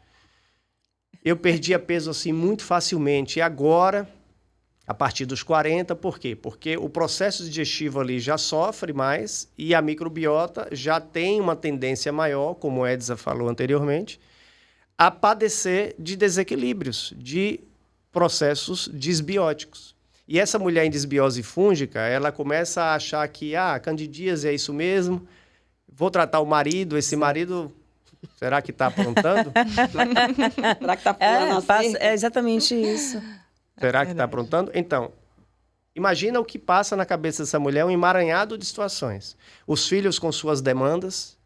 eu perdia peso assim muito facilmente. E agora, a partir dos 40, por quê? Porque o processo digestivo ali já sofre mais e a microbiota já tem uma tendência maior, como o Edza falou anteriormente, a padecer de desequilíbrios, de processos disbióticos. E essa mulher em disbiose fúngica, ela começa a achar que, candidíase é isso mesmo, vou tratar o marido, esse marido, será que está aprontando? Será que está pulando É exatamente isso. Será que está aprontando? Então, imagina o que passa na cabeça dessa mulher, um emaranhado de situações. Os filhos com suas demandas,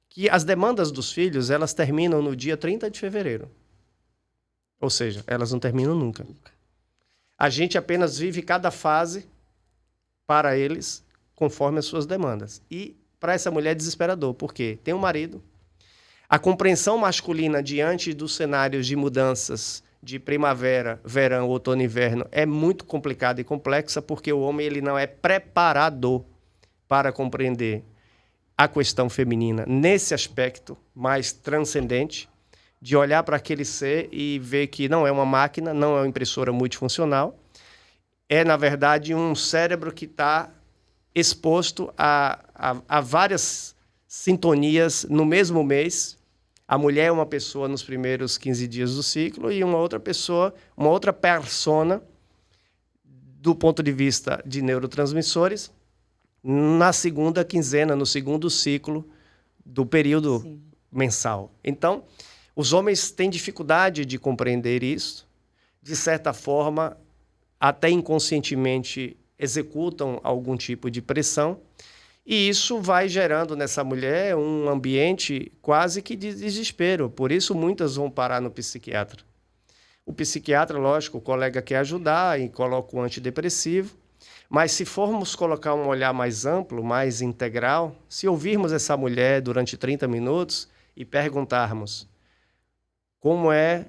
que as demandas dos filhos, elas terminam no dia 30 de fevereiro. Ou seja, elas não terminam nunca. A gente apenas vive cada fase para eles conforme as suas demandas. E para essa mulher é desesperador, porque tem um marido. A compreensão masculina diante dos cenários de mudanças de primavera, verão, outono e inverno é muito complicada e complexa, porque o homem ele não é preparado para compreender a questão feminina nesse aspecto mais transcendente, de olhar para aquele ser e ver que não é uma máquina, não é uma impressora multifuncional, é, na verdade, um cérebro que está exposto a várias sintonias no mesmo mês. A mulher é uma pessoa nos primeiros 15 dias do ciclo e uma outra pessoa, uma outra persona, do ponto de vista de neurotransmissores, na segunda quinzena, no segundo ciclo do período Sim. mensal. Então, os homens têm dificuldade de compreender isso. De certa forma, até inconscientemente executam algum tipo de pressão. E isso vai gerando nessa mulher um ambiente quase que de desespero. Por isso, muitas vão parar no psiquiatra. O psiquiatra, lógico, o colega quer ajudar e coloca o antidepressivo. Mas se formos colocar um olhar mais amplo, mais integral, se ouvirmos essa mulher durante 30 minutos e perguntarmos como é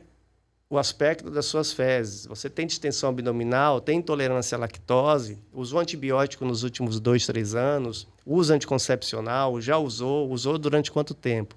o aspecto das suas fezes, você tem distensão abdominal, tem intolerância à lactose, usou antibiótico nos últimos 2, 3 anos, usa anticoncepcional, já usou durante quanto tempo?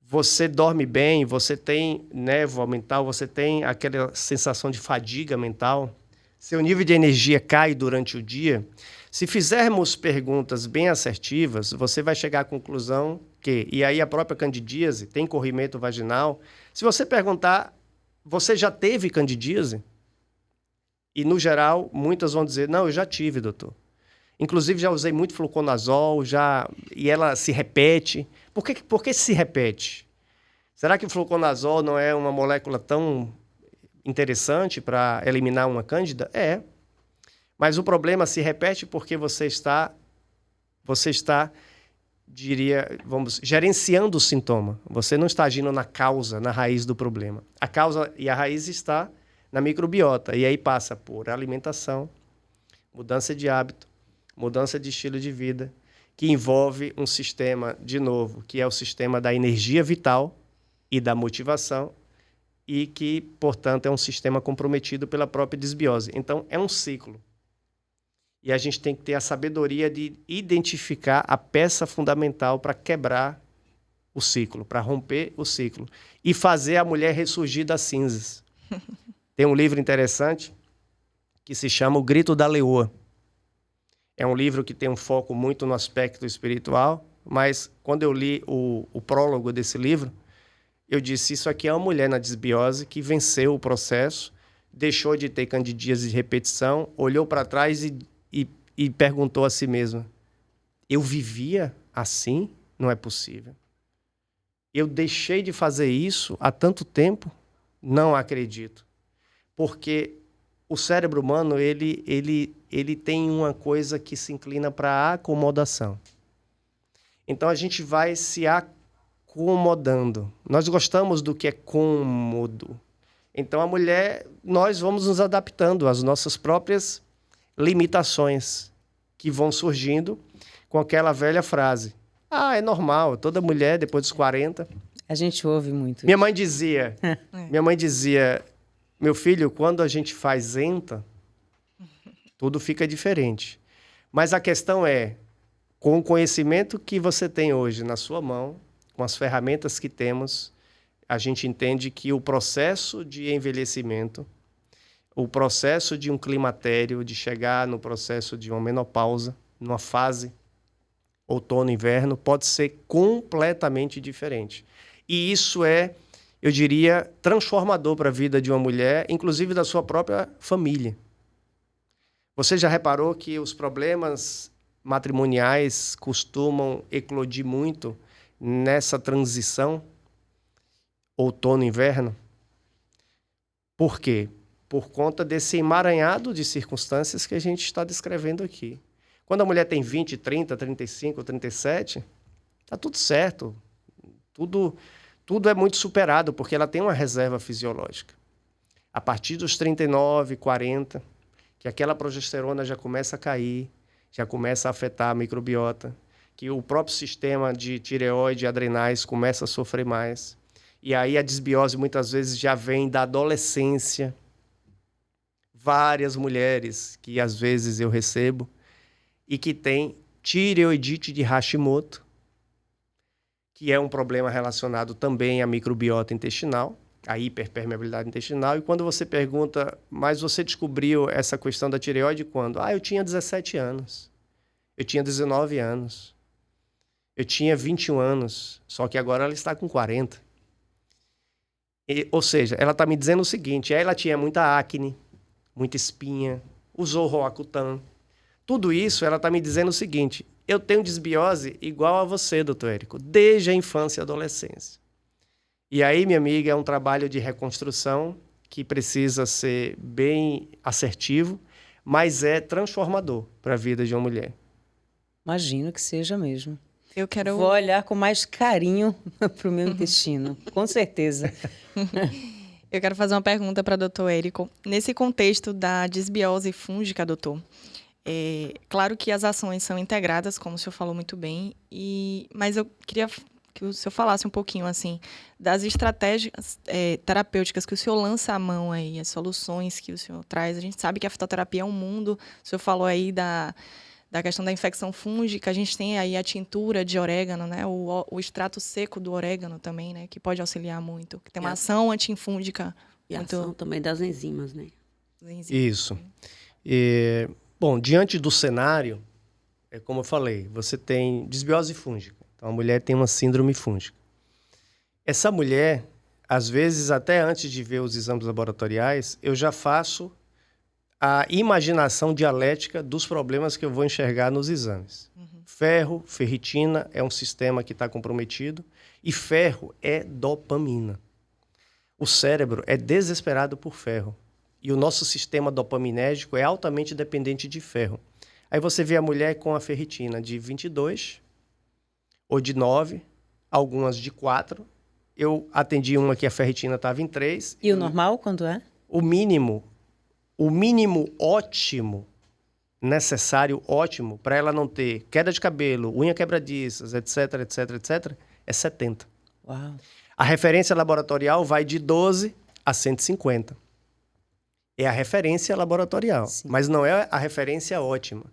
Você dorme bem, você tem névoa mental, você tem aquela sensação de fadiga mental, seu nível de energia cai durante o dia. Se fizermos perguntas bem assertivas, você vai chegar à conclusão que, e aí a própria candidíase, tem corrimento vaginal. Se você perguntar, você já teve candidíase? E, no geral, muitas vão dizer, não, eu já tive, doutor. Inclusive, já usei muito fluconazol, e ela se repete. Por que se repete? Será que o fluconazol não é uma molécula tão interessante para eliminar uma cândida? É. Mas o problema se repete porque você está, gerenciando o sintoma. Você não está agindo na causa, na raiz do problema. A causa e a raiz está na microbiota. E aí passa por alimentação, mudança de hábito, mudança de estilo de vida, que envolve um sistema, de novo, que é o sistema da energia vital e da motivação, e que, portanto, é um sistema comprometido pela própria desbiose. Então, é um ciclo. E a gente tem que ter a sabedoria de identificar a peça fundamental para quebrar o ciclo, para romper o ciclo e fazer a mulher ressurgir das cinzas. Tem um livro interessante que se chama O Grito da Leoa. É um livro que tem um foco muito no aspecto espiritual, mas quando eu li o prólogo desse livro, eu disse, isso aqui é uma mulher na desbiose que venceu o processo, deixou de ter candidíase de repetição, olhou para trás e perguntou a si mesma, eu vivia assim? Não é possível. Eu deixei de fazer isso há tanto tempo? Não acredito. Porque o cérebro humano, ele tem uma coisa que se inclina para a acomodação. Então, a gente vai se acomodando. Nós gostamos do que é cômodo. Então, a mulher, nós vamos nos adaptando às nossas próprias limitações que vão surgindo com aquela velha frase. É normal, toda mulher, depois dos 40... A gente ouve muito. Minha mãe dizia, meu filho, quando a gente faz enta, tudo fica diferente. Mas a questão é, com o conhecimento que você tem hoje na sua mão, com as ferramentas que temos, a gente entende que o processo de envelhecimento, o processo de um climatério, de chegar no processo de uma menopausa, numa fase outono, inverno, pode ser completamente diferente. E isso é, eu diria, transformador para a vida de uma mulher, inclusive da sua própria família. Você já reparou que os problemas matrimoniais costumam eclodir muito nessa transição outono-inverno? Por quê? Por conta desse emaranhado de circunstâncias que a gente está descrevendo aqui. Quando a mulher tem 20, 30, 35, 37, está tudo certo. Tudo é muito superado, porque ela tem uma reserva fisiológica. A partir dos 39, 40, que aquela progesterona já começa a cair, já começa a afetar a microbiota, que o próprio sistema de tireoide e adrenais começa a sofrer mais. E aí a desbiose muitas vezes já vem da adolescência. Várias mulheres que às vezes eu recebo e que têm tireoidite de Hashimoto, que é um problema relacionado também à microbiota intestinal, a hiperpermeabilidade intestinal. E quando você pergunta, mas você descobriu essa questão da tireoide quando? Eu tinha 17 anos, eu tinha 19 anos, eu tinha 21 anos, só que agora ela está com 40. Ou seja, ela está me dizendo o seguinte, ela tinha muita acne, muita espinha, usou Roacutan. Tudo isso ela está me dizendo o seguinte, eu tenho desbiose igual a você, doutor Érico, desde a infância e adolescência. E aí, minha amiga, é um trabalho de reconstrução que precisa ser bem assertivo, mas é transformador para a vida de uma mulher. Imagino que seja mesmo. Eu quero... Vou olhar com mais carinho para o meu intestino, com certeza. Eu quero fazer uma pergunta para o doutor Érico. Nesse contexto da desbiose fúngica, doutor, claro que as ações são integradas, como o senhor falou muito bem, mas eu queria que o senhor falasse um pouquinho assim das estratégias terapêuticas que o senhor lança à mão aí, as soluções que o senhor traz. A gente sabe que a fitoterapia é um mundo, o senhor falou aí da questão da infecção fúngica, a gente tem aí a tintura de orégano, né? O extrato seco do orégano também, né? Que pode auxiliar muito, que tem uma ação antifúngica. E a ação também das enzimas, né? Isso. Bom, diante do cenário, como eu falei, você tem desbiose fúngica. Então, a mulher tem uma síndrome fúngica. Essa mulher, às vezes, até antes de ver os exames laboratoriais, eu já faço a imaginação dialética dos problemas que eu vou enxergar nos exames. Ferro, ferritina é um sistema que está comprometido e ferro é dopamina. O cérebro é desesperado por ferro e o nosso sistema dopaminérgico é altamente dependente de ferro. Aí você vê a mulher com a ferritina de 22 ou de 9, algumas de 4. Eu atendi uma que a ferritina estava em 3. E o normal quando é? O mínimo ótimo, necessário, ótimo, para ela não ter queda de cabelo, unha quebradiças, etc, etc, etc, é 70. Uau. A referência laboratorial vai de 12 a 150. É a referência laboratorial, sim, mas não é a referência ótima.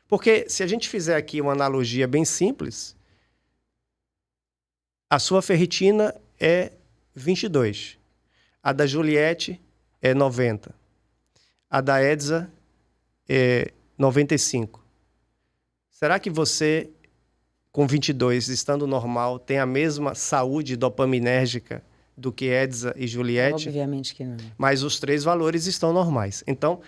Porque se a gente fizer aqui uma analogia bem simples, a sua ferritina é 22, a da Juliette é 90. A da Edza é 95. Será que você, com 22, estando normal, tem a mesma saúde dopaminérgica do que Edza e Juliette? Obviamente que não. Mas os 3 valores estão normais. Então,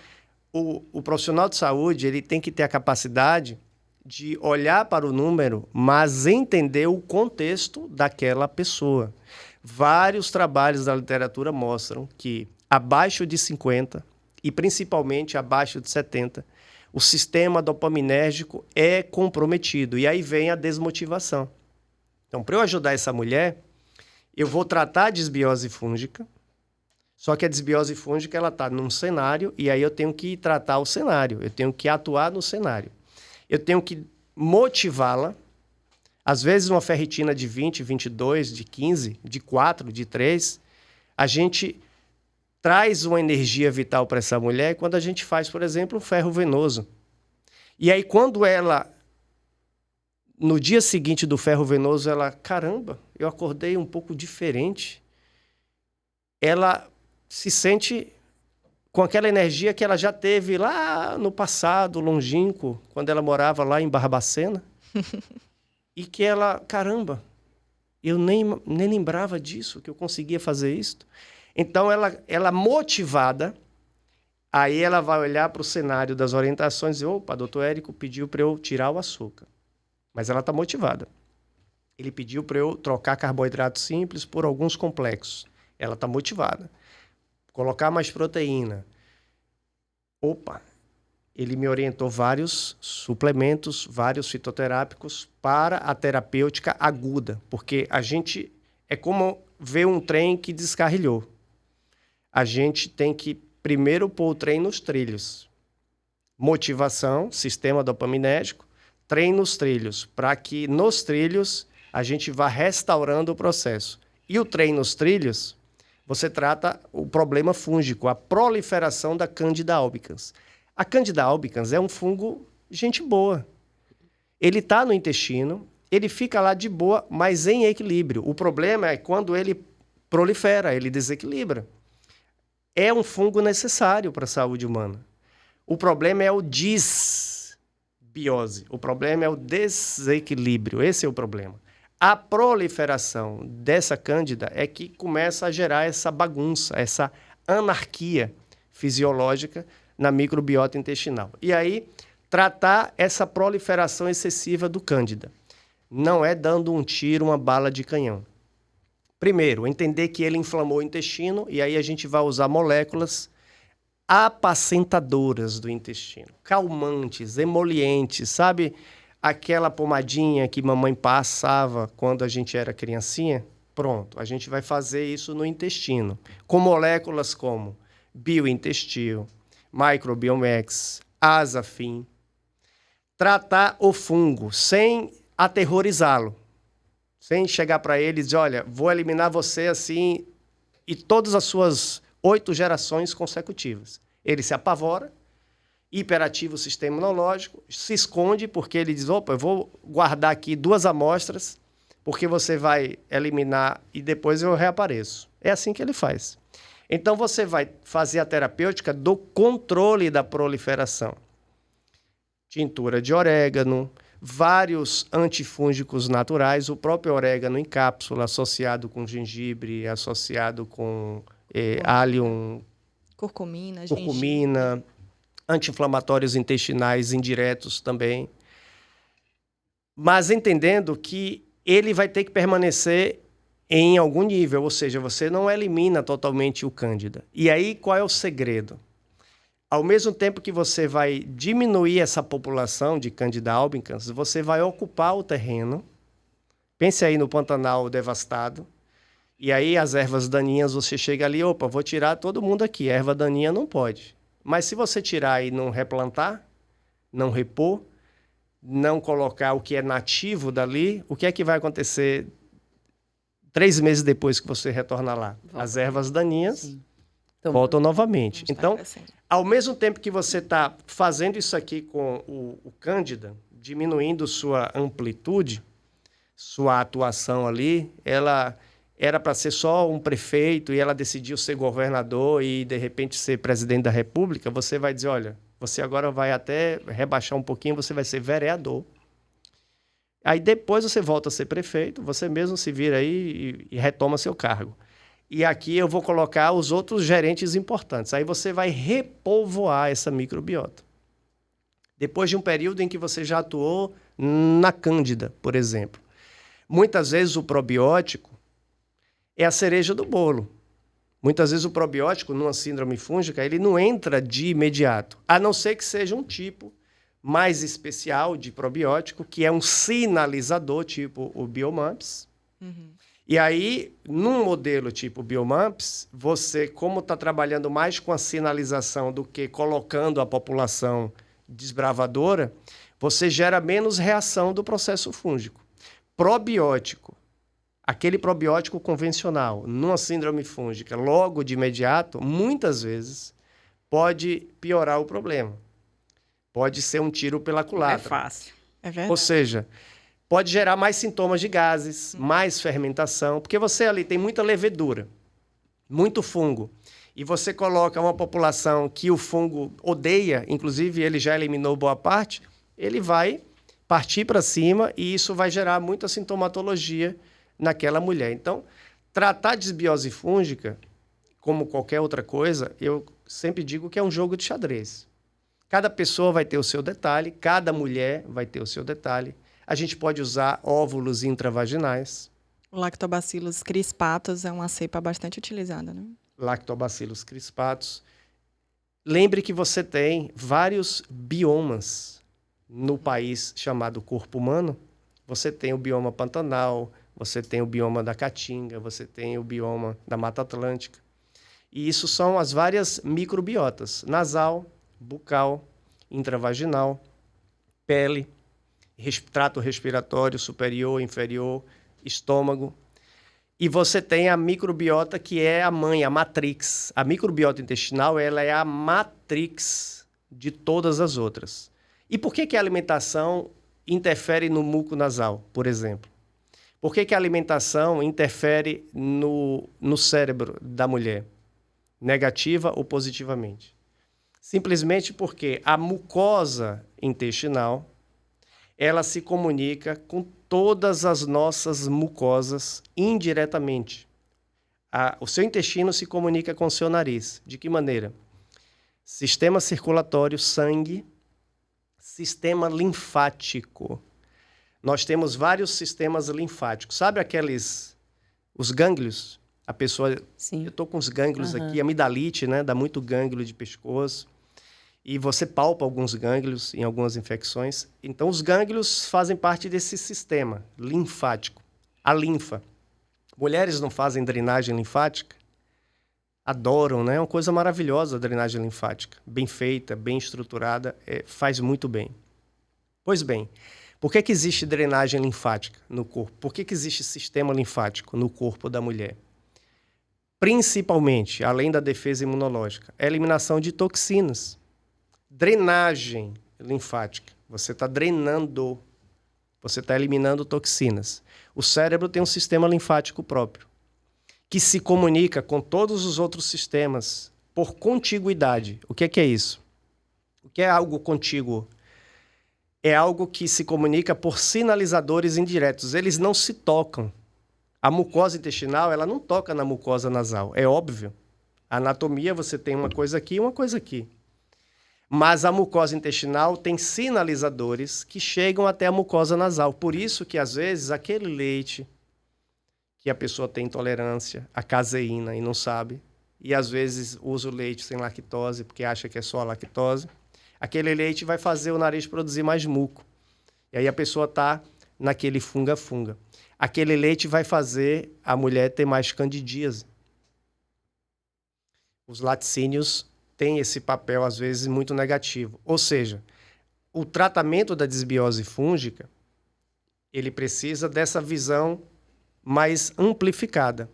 o profissional de saúde ele tem que ter a capacidade de olhar para o número, mas entender o contexto daquela pessoa. Vários trabalhos da literatura mostram que abaixo de 50... e principalmente abaixo de 70, o sistema dopaminérgico é comprometido. E aí vem a desmotivação. Então, para eu ajudar essa mulher, eu vou tratar a desbiose fúngica, só que a desbiose fúngica está num cenário, e aí eu tenho que tratar o cenário, eu tenho que atuar no cenário. Eu tenho que motivá-la. Às vezes, uma ferritina de 20, 22, de 15, de 4, de 3, a gente traz uma energia vital para essa mulher quando a gente faz, por exemplo, um ferro venoso. E aí, quando ela, no dia seguinte do ferro venoso, ela, caramba, eu acordei um pouco diferente. Ela se sente com aquela energia que ela já teve lá no passado, longínquo, quando ela morava lá em Barbacena. E que ela, caramba, eu nem lembrava disso, que eu conseguia fazer isso. Então, ela motivada, aí ela vai olhar para o cenário das orientações e dizer, opa, doutor Érico pediu para eu tirar o açúcar. Mas ela está motivada. Ele pediu para eu trocar carboidratos simples por alguns complexos. Ela está motivada. Colocar mais proteína. Opa, ele me orientou vários suplementos, vários fitoterápicos para a terapêutica aguda, porque a gente é como ver um trem que descarrilhou. A gente tem que primeiro pôr o trem nos trilhos. Motivação, sistema dopaminérgico, trem nos trilhos, para que nos trilhos a gente vá restaurando o processo. E o trem nos trilhos, você trata o problema fúngico, a proliferação da Candida albicans. A Candida albicans é um fungo gente boa. Ele está no intestino, ele fica lá de boa, mas em equilíbrio. O problema é quando ele prolifera, ele desequilibra. É um fungo necessário para a saúde humana. O problema é o disbiose. O problema é o desequilíbrio. Esse é o problema. A proliferação dessa cândida é que começa a gerar essa bagunça, essa anarquia fisiológica na microbiota intestinal. E aí, tratar essa proliferação excessiva do cândida. Não é dando um tiro, uma bala de canhão. Primeiro, entender que ele inflamou o intestino e aí a gente vai usar moléculas apacentadoras do intestino, calmantes, emolientes, sabe aquela pomadinha que mamãe passava quando a gente era criancinha? Pronto, a gente vai fazer isso no intestino, com moléculas como Biointestil, Microbiomex, Azafin. Tratar o fungo sem aterrorizá-lo, sem chegar para ele e dizer, olha, vou eliminar você assim e todas as suas 8 gerações consecutivas. Ele se apavora, hiperativa o sistema imunológico, se esconde porque ele diz, opa, eu vou guardar aqui 2 amostras porque você vai eliminar e depois eu reapareço. É assim que ele faz. Então você vai fazer a terapêutica do controle da proliferação. Tintura de orégano, vários antifúngicos naturais, o próprio orégano em cápsula, associado com gengibre, associado com allium, curcumina, anti-inflamatórios intestinais indiretos também. Mas entendendo que ele vai ter que permanecer em algum nível, ou seja, você não elimina totalmente o cândida. E aí, qual é o segredo? Ao mesmo tempo que você vai diminuir essa população de Candida albicans, você vai ocupar o terreno. Pense aí no Pantanal devastado. E aí as ervas daninhas, você chega ali, opa, vou tirar todo mundo aqui. A erva daninha não pode. Mas se você tirar e não replantar, não repor, não colocar o que é nativo dali, o que é que vai acontecer 3 meses depois que você retornar lá? As ervas daninhas voltam novamente. Então, ao mesmo tempo que você está fazendo isso aqui com o Cândida, diminuindo sua amplitude, sua atuação ali, ela era para ser só um prefeito e ela decidiu ser governador e, de repente, ser presidente da República, você vai dizer, olha, você agora vai até rebaixar um pouquinho, você vai ser vereador. Aí depois você volta a ser prefeito, você mesmo se vira aí e retoma seu cargo. E aqui eu vou colocar os outros gerentes importantes. Aí você vai repovoar essa microbiota. Depois de um período em que você já atuou na Cândida, por exemplo. Muitas vezes o probiótico é a cereja do bolo. Muitas vezes o probiótico, numa síndrome fúngica, ele não entra de imediato, a não ser que seja um tipo mais especial de probiótico, que é um sinalizador, tipo o Biomamps. E aí, num modelo tipo Biomamps, você, como está trabalhando mais com a sinalização do que colocando a população desbravadora, você gera menos reação do processo fúngico. Probiótico, aquele probiótico convencional, numa síndrome fúngica, logo de imediato, muitas vezes, pode piorar o problema. Pode ser um tiro pela culatra. É fácil. É verdade. Ou seja, pode gerar mais sintomas de gases, mais fermentação, porque você ali tem muita levedura, muito fungo, e você coloca uma população que o fungo odeia, inclusive ele já eliminou boa parte, ele vai partir para cima e isso vai gerar muita sintomatologia naquela mulher. Então, tratar de desbiose fúngica, como qualquer outra coisa, eu sempre digo que é um jogo de xadrez. Cada pessoa vai ter o seu detalhe, cada mulher vai ter o seu detalhe. A gente pode usar óvulos intravaginais. O Lactobacillus crispatus é uma cepa bastante utilizada, né? Lactobacillus crispatus. Lembre que você tem vários biomas no país chamado corpo humano. Você tem o bioma Pantanal, você tem o bioma da Caatinga, você tem o bioma da Mata Atlântica. E isso são as várias microbiotas: nasal, bucal, intravaginal, pele, trato respiratório superior, inferior, estômago. E você tem a microbiota que é a mãe, a matrix. A microbiota intestinal, ela é a matrix de todas as outras. E por que a alimentação interfere no muco nasal, por exemplo? Por que a alimentação interfere no cérebro da mulher? Negativa ou positivamente? Simplesmente porque a mucosa intestinal, ela se comunica com todas as nossas mucosas indiretamente. O seu intestino se comunica com o seu nariz. De que maneira? Sistema circulatório, sangue, sistema linfático. Nós temos vários sistemas linfáticos. Sabe os gânglios? A pessoa... Sim. Eu estou com os gânglios aqui, amidalite, né? Dá muito gânglio de pescoço. E você palpa alguns gânglios em algumas infecções. Então, os gânglios fazem parte desse sistema linfático. A linfa. Mulheres não fazem drenagem linfática? Adoram, né? É uma coisa maravilhosa a drenagem linfática. Bem feita, bem estruturada, faz muito bem. Pois bem, por que existe drenagem linfática no corpo? Por que existe sistema linfático no corpo da mulher? Principalmente, além da defesa imunológica, é a eliminação de toxinas. Drenagem linfática. Você está drenando, você está eliminando toxinas. O cérebro tem um sistema linfático próprio, que se comunica com todos os outros sistemas por contiguidade. O que é isso? O que é algo contíguo? É algo que se comunica por sinalizadores indiretos. Eles não se tocam. A mucosa intestinal, ela não toca na mucosa nasal. É óbvio. A anatomia, você tem uma coisa aqui e uma coisa aqui. Mas a mucosa intestinal tem sinalizadores que chegam até a mucosa nasal. Por isso que, às vezes, aquele leite que a pessoa tem intolerância à caseína e não sabe, e às vezes usa o leite sem lactose porque acha que é só a lactose, aquele leite vai fazer o nariz produzir mais muco. E aí a pessoa está naquele funga-funga. Aquele leite vai fazer a mulher ter mais candidíase. Os laticínios têm esse papel, às vezes, muito negativo. Ou seja, o tratamento da desbiose fúngica, ele precisa dessa visão mais amplificada,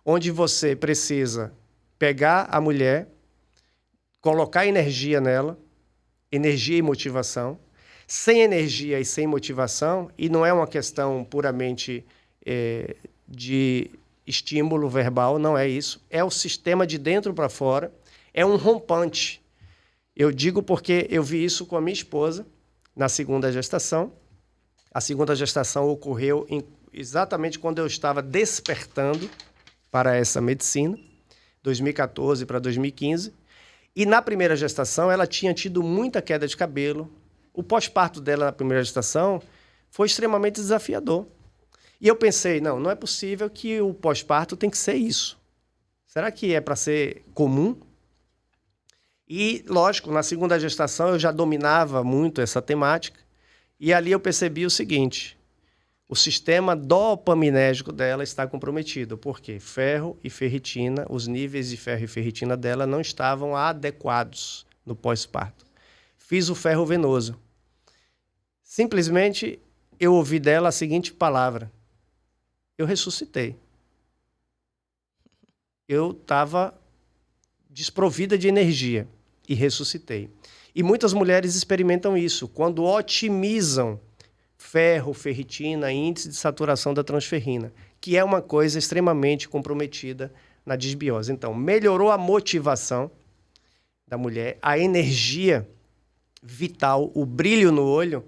onde você precisa pegar a mulher, colocar energia nela, energia e motivação. Sem energia e sem motivação, e não é uma questão puramente de estímulo verbal, não é isso. É o sistema de dentro para fora, é um rompante. Eu digo porque eu vi isso com a minha esposa na segunda gestação. A segunda gestação ocorreu exatamente quando eu estava despertando para essa medicina, 2014 para 2015. E na primeira gestação ela tinha tido muita queda de cabelo. O pós-parto dela na primeira gestação foi extremamente desafiador. E eu pensei, não é possível que o pós-parto tem que ser isso. Será que é para ser comum? E, lógico, na segunda gestação eu já dominava muito essa temática. E ali eu percebi o seguinte, o sistema dopaminérgico dela está comprometido. Por quê? Ferro e ferritina, os níveis de ferro e ferritina dela não estavam adequados no pós-parto. Fiz o ferro venoso. Simplesmente eu ouvi dela a seguinte palavra. Eu ressuscitei. Eu estava desprovida de energia e ressuscitei. E muitas mulheres experimentam isso quando otimizam ferro, ferritina, índice de saturação da transferrina, que é uma coisa extremamente comprometida na disbiose. Então, melhorou a motivação da mulher, a energia vital, o brilho no olho,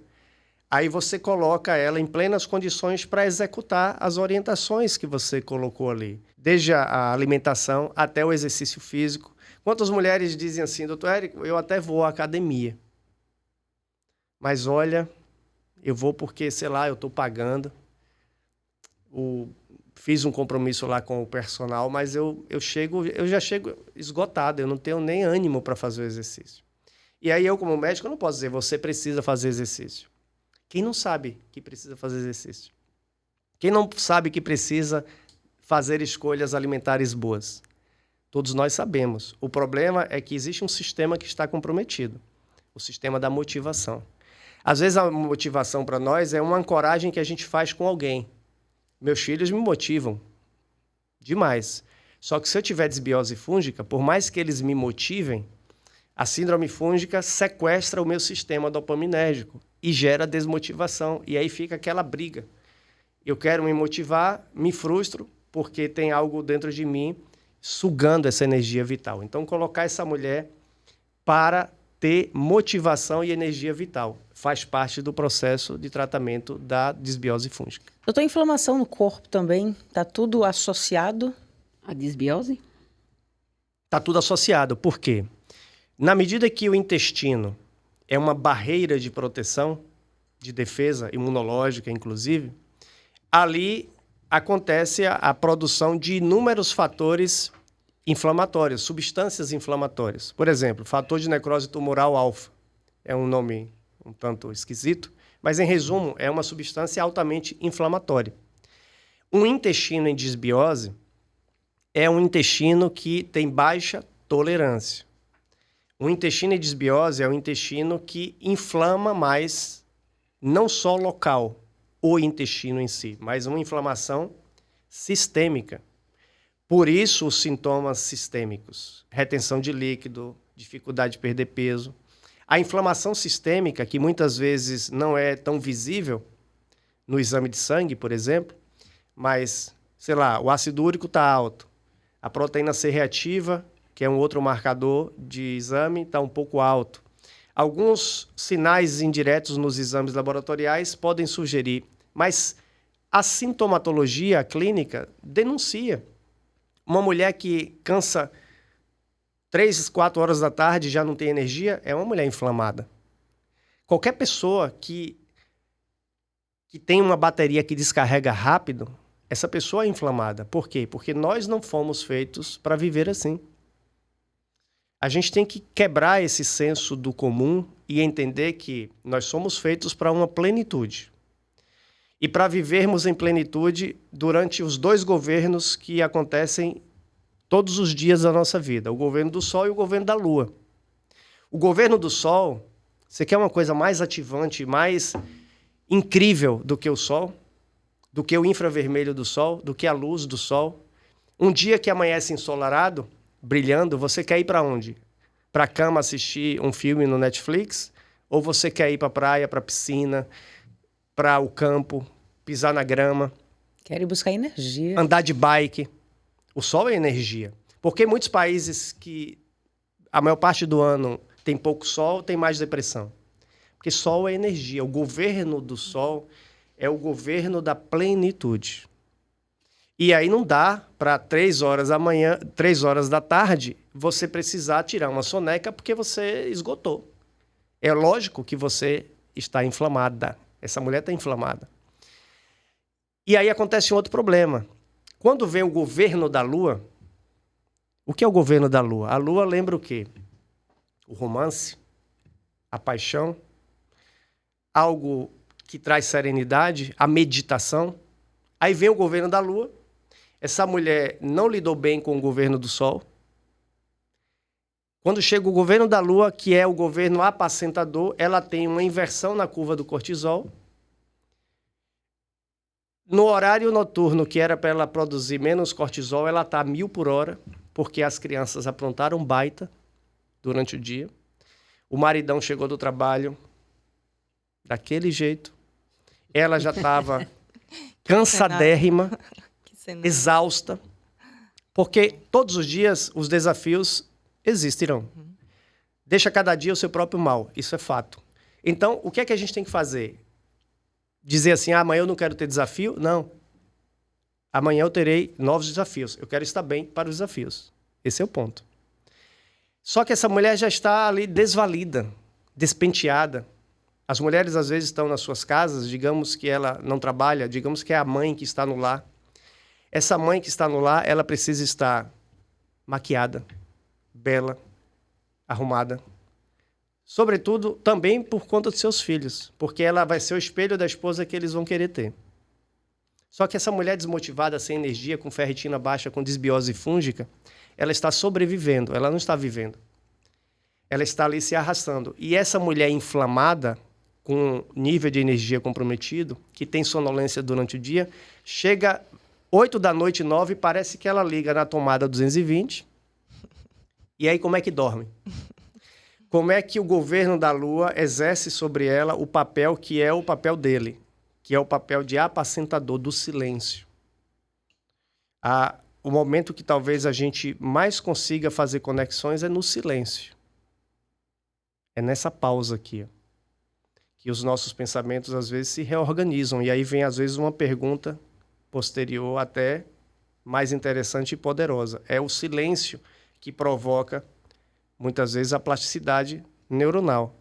aí você coloca ela em plenas condições para executar as orientações que você colocou ali, desde a alimentação até o exercício físico. Quantas mulheres dizem assim, doutor Érico, eu até vou à academia, mas olha, eu vou porque, sei lá, eu estou pagando, fiz um compromisso lá com o personal, mas eu já chego esgotado, eu não tenho nem ânimo para fazer o exercício. E aí eu, como médico, não posso dizer, você precisa fazer exercício. Quem não sabe que precisa fazer exercício? Quem não sabe que precisa fazer escolhas alimentares boas? Todos nós sabemos. O problema é que existe um sistema que está comprometido. O sistema da motivação. Às vezes a motivação para nós é uma ancoragem que a gente faz com alguém. Meus filhos me motivam demais. Só que se eu tiver desbiose fúngica, por mais que eles me motivem, a síndrome fúngica sequestra o meu sistema dopaminérgico e gera desmotivação. E aí fica aquela briga. Eu quero me motivar, me frustro, porque tem algo dentro de mim sugando essa energia vital. Então, colocar essa mulher para ter motivação e energia vital faz parte do processo de tratamento da disbiose fúngica. Doutor, inflamação no corpo também, está tudo associado? A disbiose? Está tudo associado. Por quê? Na medida que o intestino é uma barreira de proteção, de defesa imunológica, inclusive, ali acontece a produção de inúmeros fatores inflamatórios, substâncias inflamatórias. Por exemplo, fator de necrose tumoral alfa. É um nome um tanto esquisito, mas, em resumo, é uma substância altamente inflamatória. Um intestino em disbiose é um intestino que tem baixa tolerância. Um intestino em disbiose é um intestino que inflama mais, não só local, o intestino em si, mas uma inflamação sistêmica. Por isso, os sintomas sistêmicos, retenção de líquido, dificuldade de perder peso. A inflamação sistêmica, que muitas vezes não é tão visível no exame de sangue, por exemplo, mas, sei lá, o ácido úrico está alto, a proteína C reativa, que é um outro marcador de exame, está um pouco alto. Alguns sinais indiretos nos exames laboratoriais podem sugerir, mas a sintomatologia clínica denuncia. Uma mulher que cansa 3, 4 horas da tarde e já não tem energia, é uma mulher inflamada. Qualquer pessoa que tem uma bateria que descarrega rápido, essa pessoa é inflamada. Por quê? Porque nós não fomos feitos para viver assim. A gente tem que quebrar esse senso do comum e entender que nós somos feitos para uma plenitude. E para vivermos em plenitude durante os 2 governos que acontecem todos os dias da nossa vida, o governo do Sol e o governo da Lua. O governo do Sol, você quer uma coisa mais ativante, mais incrível do que o Sol, do que o infravermelho do Sol, do que a luz do Sol? Um dia que amanhece ensolarado, brilhando, você quer ir para onde? Para a cama assistir um filme no Netflix? Ou você quer ir para a praia, para a piscina, para o campo, pisar na grama? Quero ir buscar energia. Andar de bike. O sol é energia. Porque muitos países que a maior parte do ano tem pouco sol, tem mais depressão. Porque sol é energia. O governo do sol é o governo da plenitude. E aí não dá para 3 horas da manhã, 3 horas da tarde, você precisar tirar uma soneca porque você esgotou. É lógico que você está inflamada. Essa mulher está inflamada. E aí acontece um outro problema. Quando vem o governo da Lua, o que é o governo da Lua? A Lua lembra o quê? O romance, a paixão, algo que traz serenidade, a meditação. Aí vem o governo da Lua. Essa mulher não lidou bem com o governo do Sol. Quando chega o governo da Lua, que é o governo apacentador, ela tem uma inversão na curva do cortisol. No horário noturno, que era para ela produzir menos cortisol, ela está a 1000 por hora, porque as crianças aprontaram baita durante o dia. O maridão chegou do trabalho daquele jeito. Ela já estava cansadérrima, exausta, porque todos os dias os desafios existirão. Deixa cada dia o seu próprio mal, isso é fato. Então, o que é que a gente tem que fazer? Dizer assim, amanhã eu não quero ter desafio? Não. Amanhã eu terei novos desafios. Eu quero estar bem para os desafios. Esse é o ponto. Só que essa mulher já está ali desvalida, despenteada. As mulheres, às vezes, estão nas suas casas, digamos que ela não trabalha, digamos que é a mãe que está no lar. Essa mãe que está no lar, ela precisa estar maquiada, bela, arrumada. Sobretudo, também por conta dos seus filhos, porque ela vai ser o espelho da esposa que eles vão querer ter. Só que essa mulher desmotivada, sem energia, com ferritina baixa, com disbiose fúngica, ela está sobrevivendo, ela não está vivendo. Ela está ali se arrastando. E essa mulher inflamada, com nível de energia comprometido, que tem sonolência durante o dia, chega 8 da noite, 9, parece que ela liga na tomada 220. E aí como é que dorme? como é que o governo da Lua exerce sobre ela o papel que é o papel dele, que é o papel de apacentador do silêncio. O momento que talvez a gente mais consiga fazer conexões é no silêncio. É nessa pausa aqui, que os nossos pensamentos às vezes se reorganizam. E aí vem às vezes uma pergunta posterior até mais interessante e poderosa. É o silêncio que provoca muitas vezes a plasticidade neuronal.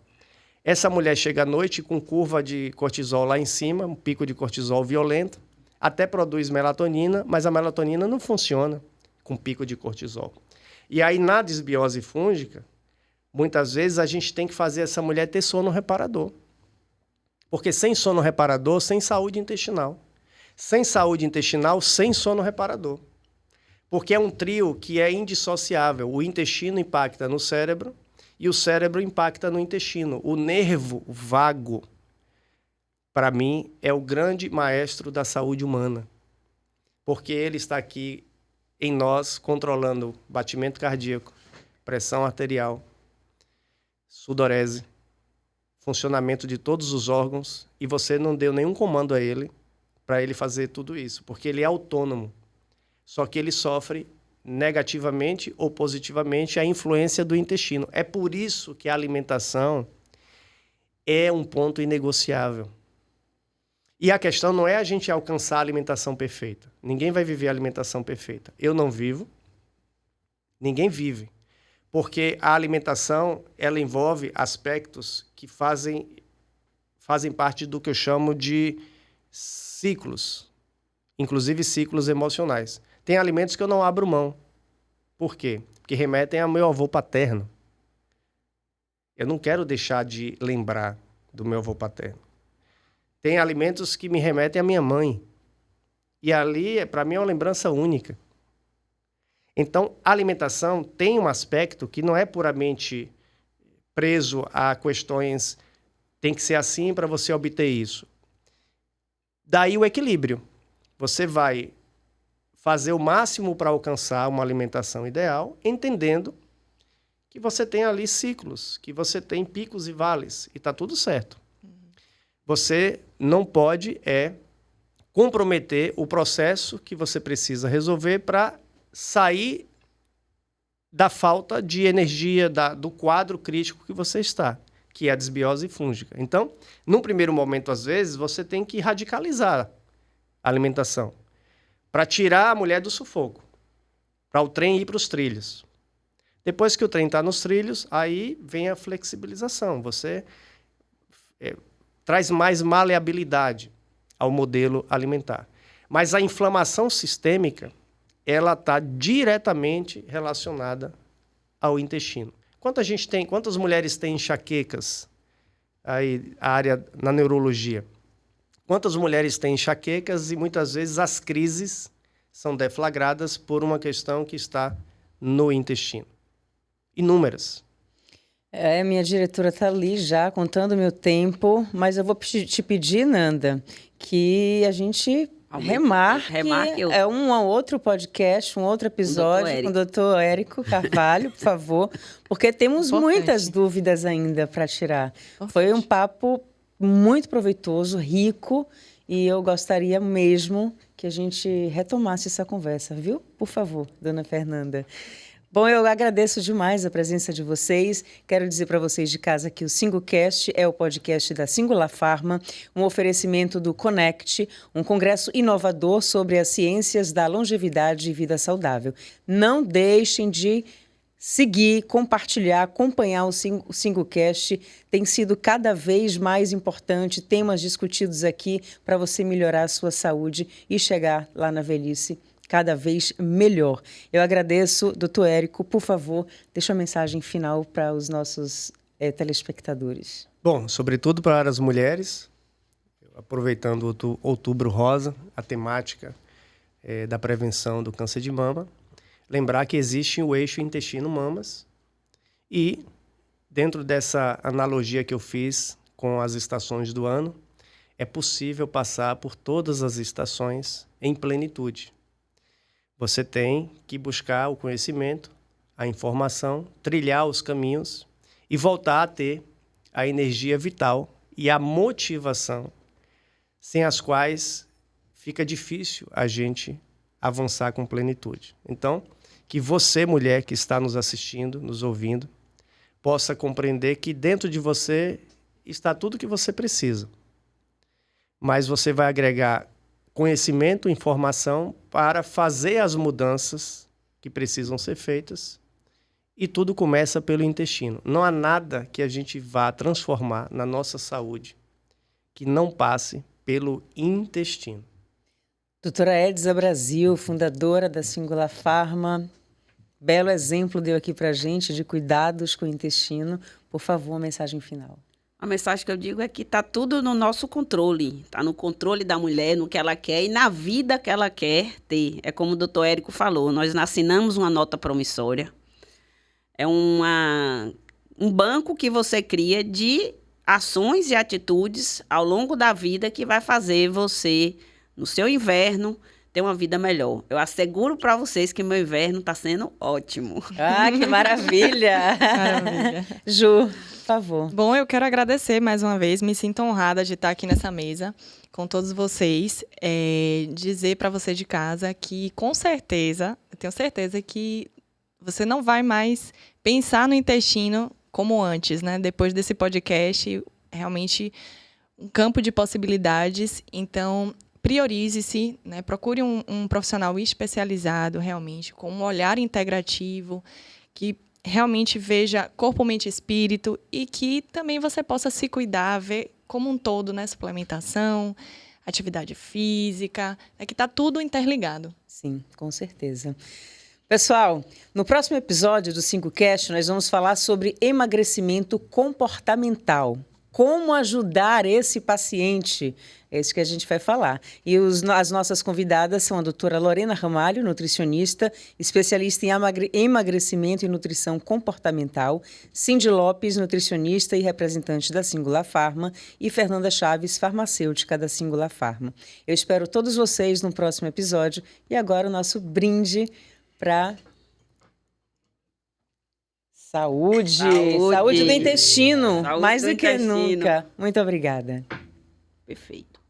Essa mulher chega à noite com curva de cortisol lá em cima, um pico de cortisol violento, até produz melatonina, mas a melatonina não funciona com pico de cortisol. E aí, na desbiose fúngica, muitas vezes a gente tem que fazer essa mulher ter sono reparador. Porque sem sono reparador, sem saúde intestinal. Sem saúde intestinal, sem sono reparador. Porque é um trio que é indissociável. O intestino impacta no cérebro e o cérebro impacta no intestino. O nervo vago, para mim, é o grande maestro da saúde humana. Porque ele está aqui em nós, controlando batimento cardíaco, pressão arterial, sudorese, funcionamento de todos os órgãos, e você não deu nenhum comando a ele para ele fazer tudo isso, porque ele é autônomo. Só que ele sofre negativamente ou positivamente a influência do intestino. É por isso que a alimentação é um ponto inegociável. E a questão não é a gente alcançar a alimentação perfeita. Ninguém vai viver a alimentação perfeita. Eu não vivo, ninguém vive. Porque a alimentação, ela envolve aspectos que fazem parte do que eu chamo de ciclos, inclusive ciclos emocionais. Tem alimentos que eu não abro mão. Por quê? Porque remetem ao meu avô paterno. Eu não quero deixar de lembrar do meu avô paterno. Tem alimentos que me remetem à minha mãe. E ali, para mim, é uma lembrança única. Então, a alimentação tem um aspecto que não é puramente preso a questões tem que ser assim para você obter isso. Daí o equilíbrio. Você vai fazer o máximo para alcançar uma alimentação ideal, entendendo que você tem ali ciclos, que você tem picos e vales, e está tudo certo. Você não pode comprometer o processo que você precisa resolver para sair da falta de energia, do quadro crítico que você está, que é a desbiose fúngica. Então, num primeiro momento, às vezes, você tem que radicalizar a alimentação para tirar a mulher do sufoco, para o trem ir para os trilhos. Depois que o trem está nos trilhos, aí vem a flexibilização. Você traz mais maleabilidade ao modelo alimentar. Mas a inflamação sistêmica, ela está diretamente relacionada ao intestino. Quantas mulheres têm enxaquecas aí, a área na neurologia? Quantas mulheres têm enxaquecas e muitas vezes as crises são deflagradas por uma questão que está no intestino? Inúmeras. Minha diretora está ali já contando o meu tempo, mas eu vou te pedir, Nanda, que a gente remarque um outro podcast, um outro episódio com o doutor Érico Carvalho, por favor, porque temos muitas dúvidas ainda para tirar. Foi um papo muito proveitoso, rico, e eu gostaria mesmo que a gente retomasse essa conversa, viu? Por favor, dona Fernanda. Bom, eu agradeço demais a presença de vocês. Quero dizer para vocês de casa que o SingoCast é o podcast da Singular Pharma, um oferecimento do Connect, um congresso inovador sobre as ciências da longevidade e vida saudável. Não deixem de seguir, compartilhar, acompanhar o SingoCast. Tem sido cada vez mais importante, temas discutidos aqui para você melhorar a sua saúde e chegar lá na velhice cada vez melhor. Eu agradeço, doutor Érico, por favor, deixa uma mensagem final para os nossos telespectadores. Bom, sobretudo para as mulheres, aproveitando o Outubro Rosa, a temática da prevenção do câncer de mama, lembrar que existe o eixo intestino-mamas e, dentro dessa analogia que eu fiz com as estações do ano, é possível passar por todas as estações em plenitude. Você tem que buscar o conhecimento, a informação, trilhar os caminhos e voltar a ter a energia vital e a motivação, sem as quais fica difícil a gente avançar com plenitude. Então, que você, mulher que está nos assistindo, nos ouvindo, possa compreender que dentro de você está tudo que você precisa. Mas você vai agregar conhecimento, informação para fazer as mudanças que precisam ser feitas, e tudo começa pelo intestino. Não há nada que a gente vá transformar na nossa saúde que não passe pelo intestino. Doutora Edza Brasil, fundadora da Singular Pharma, belo exemplo deu aqui para a gente de cuidados com o intestino. Por favor, uma mensagem final. A mensagem que eu digo é que está tudo no nosso controle. Está no controle da mulher, no que ela quer e na vida que ela quer ter. É como o doutor Érico falou, nós assinamos uma nota promissória. É um banco que você cria de ações e atitudes ao longo da vida que vai fazer você, no seu inverno, ter uma vida melhor. Eu asseguro para vocês que meu inverno está sendo ótimo. Ah, que maravilha! Maravilha. Ju, por favor. Bom, eu quero agradecer mais uma vez, me sinto honrada de estar aqui nessa mesa com todos vocês, dizer para você de casa que, com certeza, eu tenho certeza que você não vai mais pensar no intestino como antes, né? Depois desse podcast, realmente um campo de possibilidades. Então, priorize-se, né? Procure um profissional especializado, realmente, com um olhar integrativo, que realmente veja corpo, mente e espírito, e que também você possa se cuidar, ver como um todo, né? Suplementação, atividade física, que está tudo interligado. Sim, com certeza. Pessoal, no próximo episódio do 5Cast, nós vamos falar sobre emagrecimento comportamental. Como ajudar esse paciente? É isso que a gente vai falar. E as nossas convidadas são a doutora Lorena Ramalho, nutricionista, especialista em emagrecimento e nutrição comportamental, Cindy Lopes, nutricionista e representante da Singular Pharma, e Fernanda Chaves, farmacêutica da Singular Pharma. Eu espero todos vocês no próximo episódio. E agora o nosso brinde para saúde do intestino, Saúde mais do do que intestino. nunca. Muito obrigada. Perfeito.